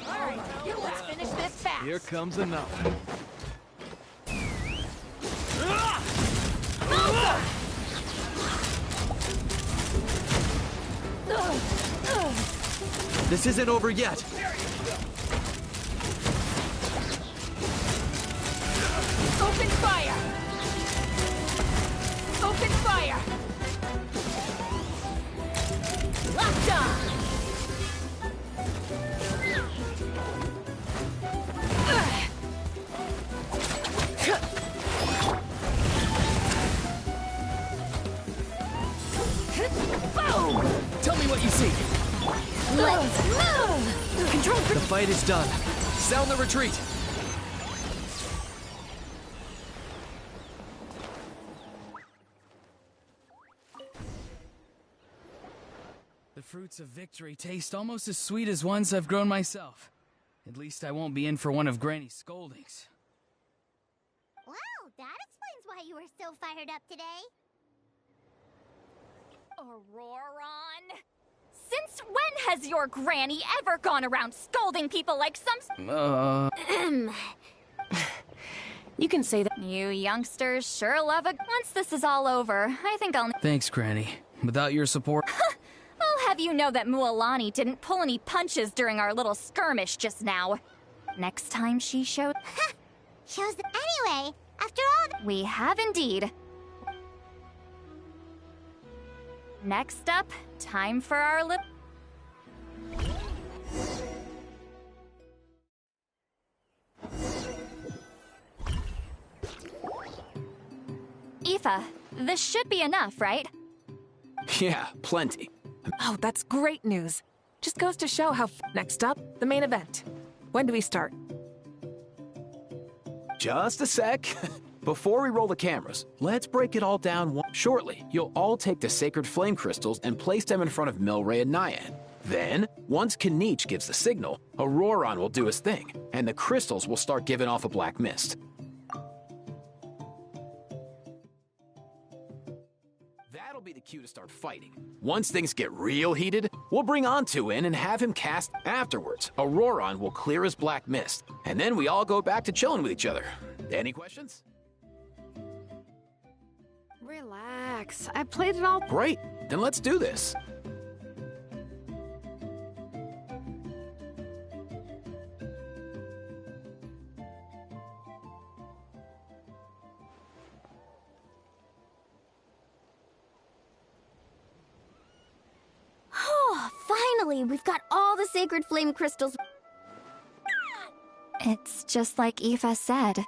Alright, let's finish this fast. Here comes another. This isn't over yet. Open fire! Open fire! Locked on! Boom! Tell me what you see. Let's move! Control. The fight is done. Sound the retreat. The fruits of victory taste almost as sweet as ones I've grown myself. At least I won't be in for one of Granny's scoldings. Wow, that explains why you were so fired up today. Auroron? Since when has your granny ever gone around scolding people like some... You can say that. You youngsters sure love a... Once this is all over, I think I'll... Thanks, Granny. Without your support... I'll have you know that Mualani didn't pull any punches during our little skirmish just now. Next time she showed... Shows that anyway, after all... We have indeed. Next up, time for our little... Aoife, this should be enough, right? Yeah, plenty. Oh, that's great news. Just goes to show how... Next up, the main event. When do we start? Just a sec. Before we roll the cameras, let's break it all down. Shortly, you'll all take the sacred flame crystals and place them in front of Milray and Nyan. Then, once Kanich gives the signal, Auroron will do his thing, and the crystals will start giving off a black mist. That'll be the cue to start fighting. Once things get real heated, we'll bring Antu in and have him cast. Afterwards, Auroron will clear his black mist, and then we all go back to chilling with each other. Any questions? Relax. I played it all. Great. Then let's do this. Finally, we've got all the sacred flame crystals. It's just like Aoife said.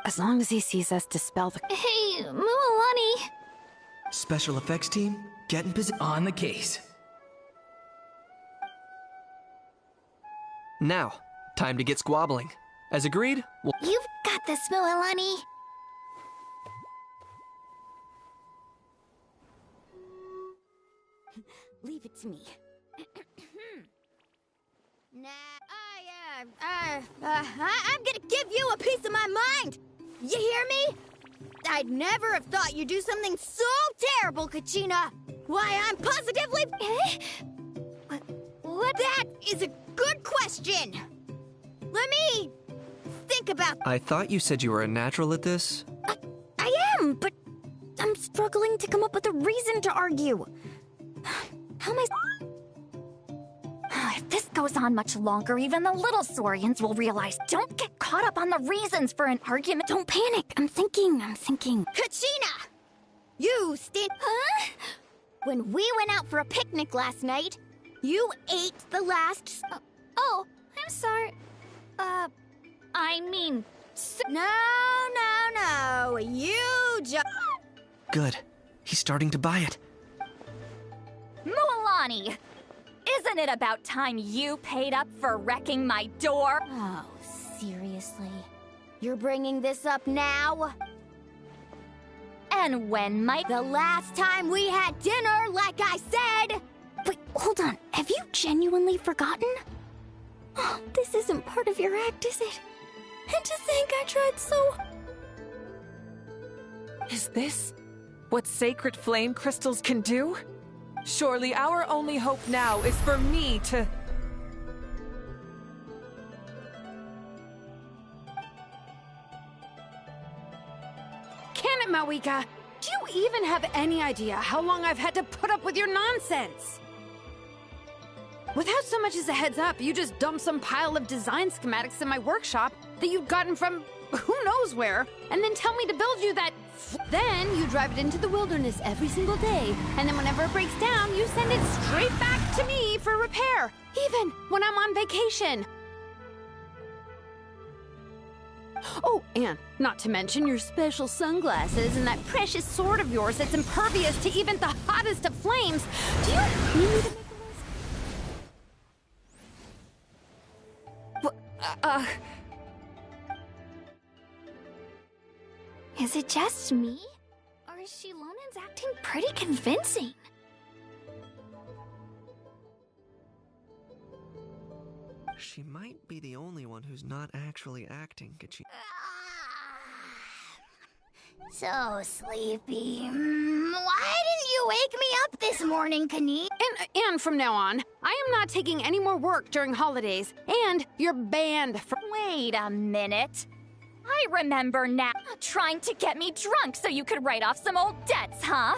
As long as he sees us dispel the... Hey, Mualani. Special effects team, get in position. On the case. Now, time to get squabbling. As agreed, we'll... You've got this, Mualani. Leave it to me. Nah, I'm gonna give you a piece of my mind! You hear me? I'd never have thought you'd do something so terrible, Kachina! Why, I'm positively... What? That is a good question! Let me think about... I thought you said you were a natural at this. I am, but I'm struggling to come up with a reason to argue. How am I... If this goes on much longer, even the little Saurians will realize. Don't get caught up on the reasons for an argument. Don't panic. I'm thinking. Kachina! You stand... Huh? When we went out for a picnic last night, you ate the last... Oh, I'm sorry. I mean... No. You just... Good. He's starting to buy it. Mualani! Isn't it about time you paid up for wrecking my door? Oh, seriously? You're bringing this up now? And when The last time we had dinner, like I said! Wait, hold on. Have you genuinely forgotten? Oh, this isn't part of your act, is it? And to think I tried so... Is this what sacred flame crystals can do? Surely our only hope now is for me to... Can it, Mawika? Do you even have any idea how long I've had to put up with your nonsense? Without so much as a heads up, you just dumped some pile of design schematics in my workshop that you'd gotten from who knows where, and then tell me to build you that... Then you drive it into the wilderness every single day, and then whenever it breaks down, you send it straight back to me for repair, even when I'm on vacation. Oh, and not to mention your special sunglasses and that precious sword of yours that's impervious to even the hottest of flames. Do you need me to make a list? Is it just me? Or is Shilonen's acting pretty convincing? She might be the only one who's not actually acting, Kachina. So sleepy. Why didn't you wake me up this morning, Kani? And from now on, I am not taking any more work during holidays, and you're banned from... Wait a minute. I remember now. Trying to get me drunk so you could write off some old debts, huh?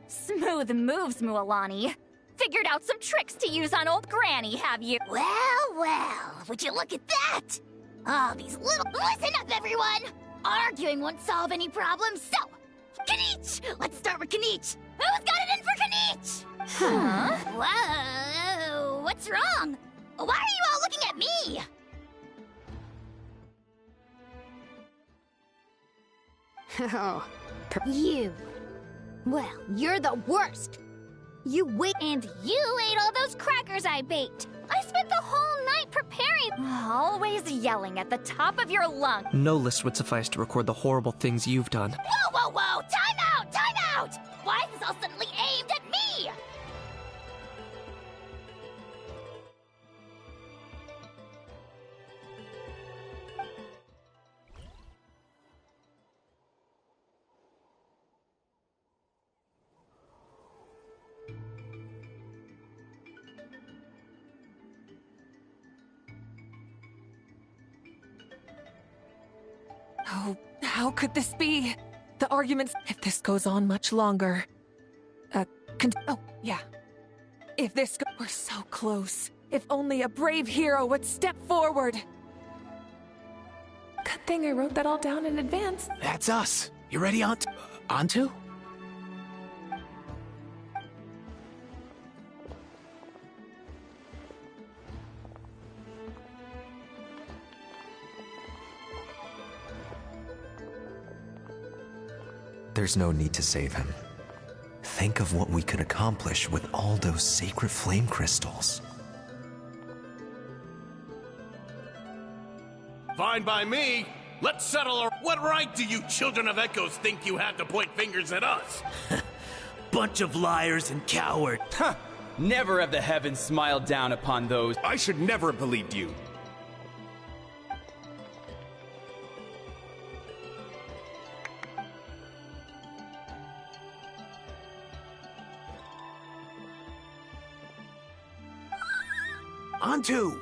Smooth moves, Mualani. Figured out some tricks to use on old Granny, have you? Well, would you look at that? All these little... Listen up, everyone! Arguing won't solve any problems, so... Kanich! Let's start with Kanich! Who's got it in for Kanich? Huh? Whoa, what's wrong? Why are you all looking at me? Oh. You. Well, you're the worst. You wait... And you ate all those crackers I baked. I spent the whole night preparing. Always yelling at the top of your lungs. No list would suffice to record the horrible things you've done. Whoa! Time out! Why is this all suddenly aimed at me? Oh, how could this be? The arguments... If this goes on much longer... Oh, yeah. If this We're so close. If only a brave hero would step forward. Good thing I wrote that all down in advance. That's us. You ready, Antu? There's no need to save him. Think of what we could accomplish with all those sacred flame crystals. Fine by me. Let's settle our... What right do you children of Echoes think you have to point fingers at us? Bunch of liars and cowards. Huh! Never have the heavens smiled down upon those. I should never have believed you. Onto!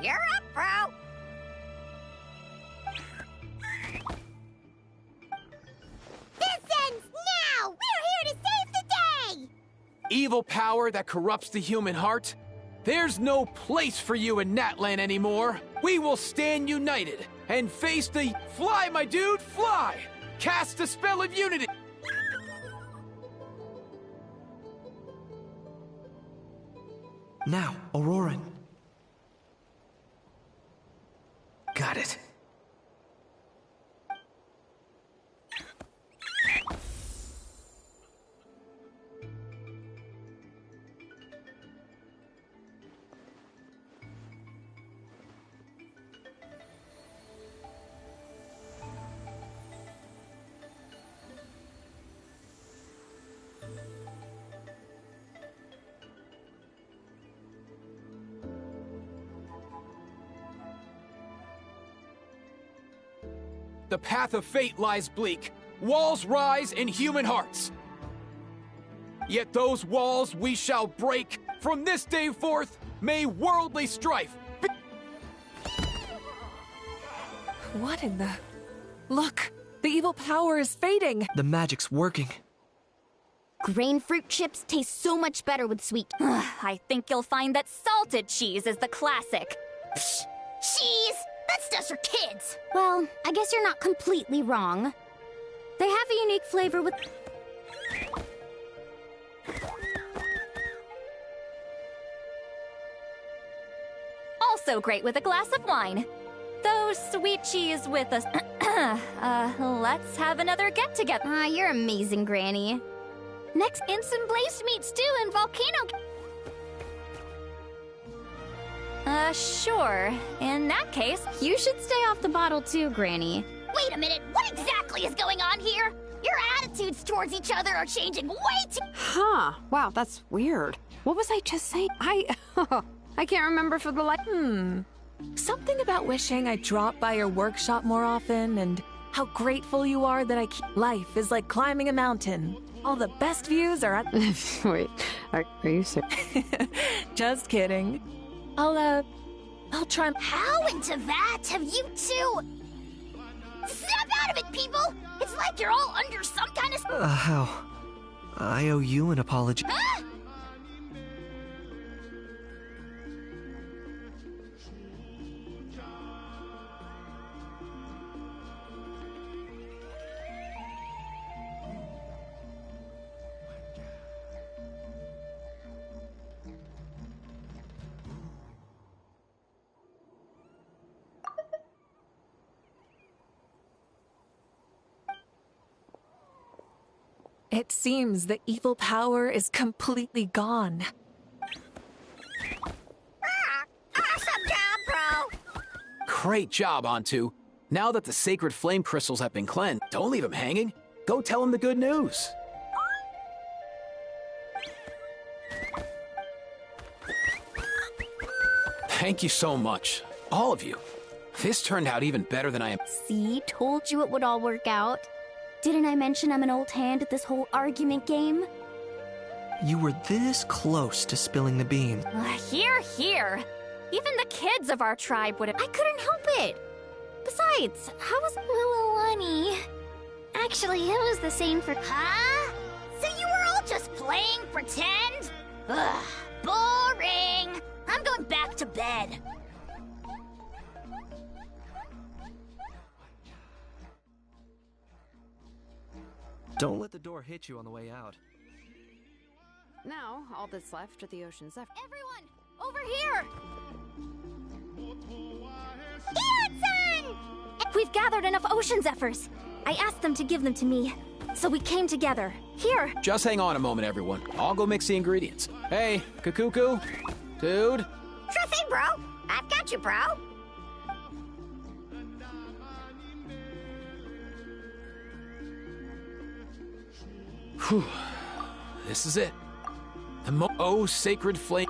You're up, bro! This ends now! We're here to save the day! Evil power that corrupts the human heart? There's no place for you in Natlan anymore. We will stand united and face the... Fly, my dude, fly! Cast the spell of unity! Now, Auroran. Got it. The path of fate lies bleak. Walls rise in human hearts. Yet those walls we shall break. From this day forth, may worldly strife be... What in the... Look! The evil power is fading! The magic's working. Grain fruit chips taste so much better with sweet... I think you'll find that salted cheese is the classic. Psh! Cheese! That's just for kids! Well, I guess you're not completely wrong. They have a unique flavor with... Also great with a glass of wine. Though sweet cheese with a... let's have another get-together. Ah, you're amazing, Granny. Next, instant blaze meat stew and volcano... Sure. In that case... You should stay off the bottle too, Granny. Wait a minute, what exactly is going on here? Your attitudes towards each other are changing way too... Huh. Wow, that's weird. What was I just saying? I can't remember for the life... Something about wishing I dropped by your workshop more often, and how grateful you are that I keep... Life is like climbing a mountain. All the best views are at... Wait, are you serious? Just kidding. I'll try... How into that have you two... Snap out of it, people! It's like you're all under some kind of... How? I owe you an apology. Huh? It seems the evil power is completely gone. Awesome job, bro! Great job, Onto. Now that the sacred flame crystals have been cleansed, don't leave them hanging. Go tell them the good news. Thank you so much. All of you. This turned out even better than I am. See? Told you it would all work out. Didn't I mention I'm an old hand at this whole argument game? You were this close to spilling the beans. Hear, hear. Even the kids of our tribe would have... I couldn't help it. Besides, how was... Lilani... Actually, it was the same for... Huh? So you were all just playing pretend? Ugh, boring! I'm going back to bed. Don't let the door hit you on the way out. Now, all that's left are the ocean's left. Everyone, over here! Ian-san! We We've gathered enough ocean zephyrs. I asked them to give them to me, so we came together. Here! Just hang on a moment, everyone. I'll go mix the ingredients. Hey, Kakuku? Dude? Sure thing, bro. I've got you, bro. Whew. This is it. Oh, sacred flame.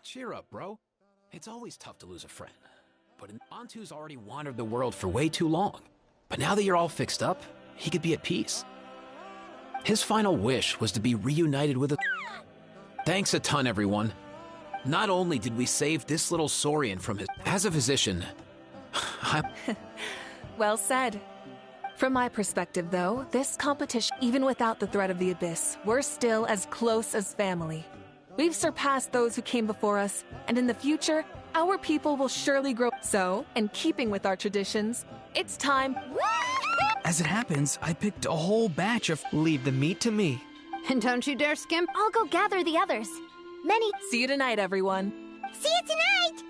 Cheer up, bro. It's always tough to lose a friend. But Antu's already wandered the world for way too long. But now that you're all fixed up, he could be at peace. His final wish was to be reunited with a... Thanks a ton, everyone. Not only did we save this little Saurian from his... As a physician, Well said. From my perspective, though, this competition, even without the threat of the Abyss, we're still as close as family. We've surpassed those who came before us, and in the future, our people will surely grow. So, in keeping with our traditions, it's time... As it happens, I picked a whole batch of... Leave the meat to me. And don't you dare skimp. I'll go gather the others. Many... See you tonight, everyone. See you tonight!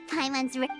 Paimon's ready.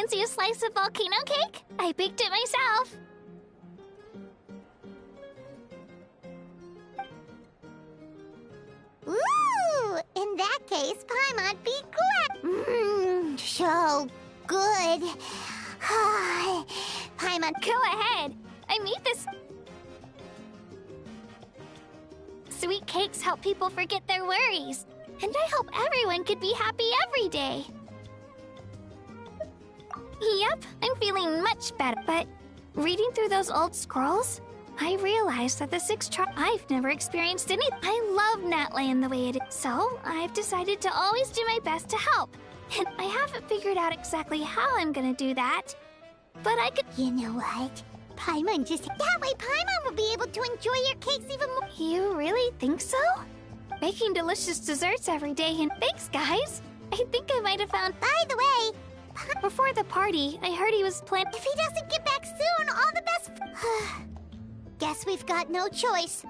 fancy a slice of volcano cake? I baked it myself. Ooh! In that case, Paimon be glad. So good. Paimon, go ahead. I made this. Sweet cakes help people forget their worries. And I hope everyone could be happy every day. Yep, I'm feeling much better. But reading through those old scrolls, I realized that the I've never experienced any. I love Natland the way it is. So I've decided to always do my best to help. And I haven't figured out exactly how I'm gonna do that. But I could. You know what? Paimon just. That way Paimon will be able to enjoy your cakes even more. You really think so? Making delicious desserts every day, and thanks, guys. I think I might have found. By the way, before the party, I heard he was planning. If he doesn't get back soon, all the best. Guess we've got no choice.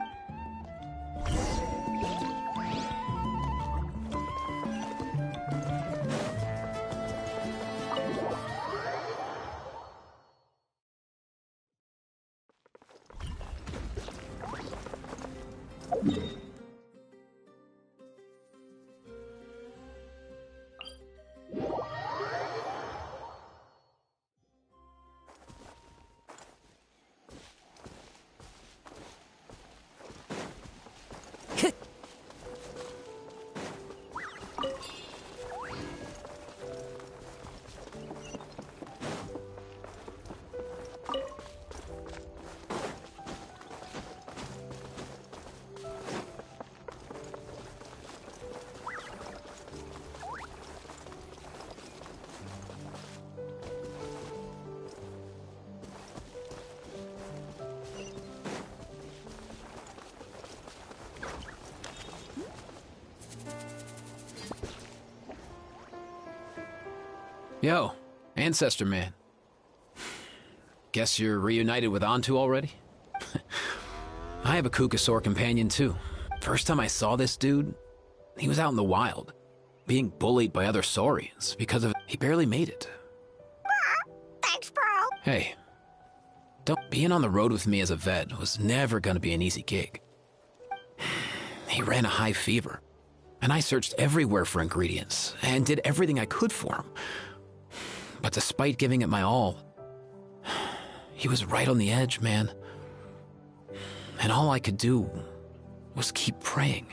Yo, Ancestor Man. Guess you're reunited with Antu already? I have a Kukasaur companion too. First time I saw this dude, he was out in the wild, being bullied by other Saurians because of he barely made it. Thanks, bro. Hey, being on the road with me as a vet was never gonna be an easy gig. He ran a high fever, and I searched everywhere for ingredients and did everything I could for him. But despite giving it my all, he was right on the edge, man. And all I could do was keep praying.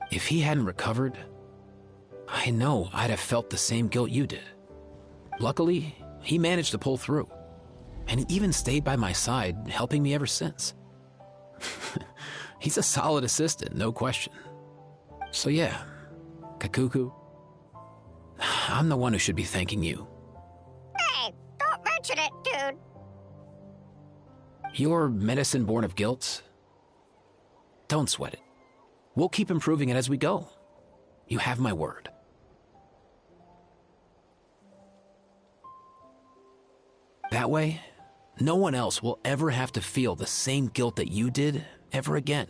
If he hadn't recovered, I know I'd have felt the same guilt you did. Luckily, he managed to pull through, and he even stayed by my side, helping me ever since. He's a solid assistant, no question. So yeah, Kakuku, I'm the one who should be thanking you. Hey, don't mention it, dude. Your medicine born of guilt? Don't sweat it. We'll keep improving it as we go. You have my word. That way, no one else will ever have to feel the same guilt that you did ever again.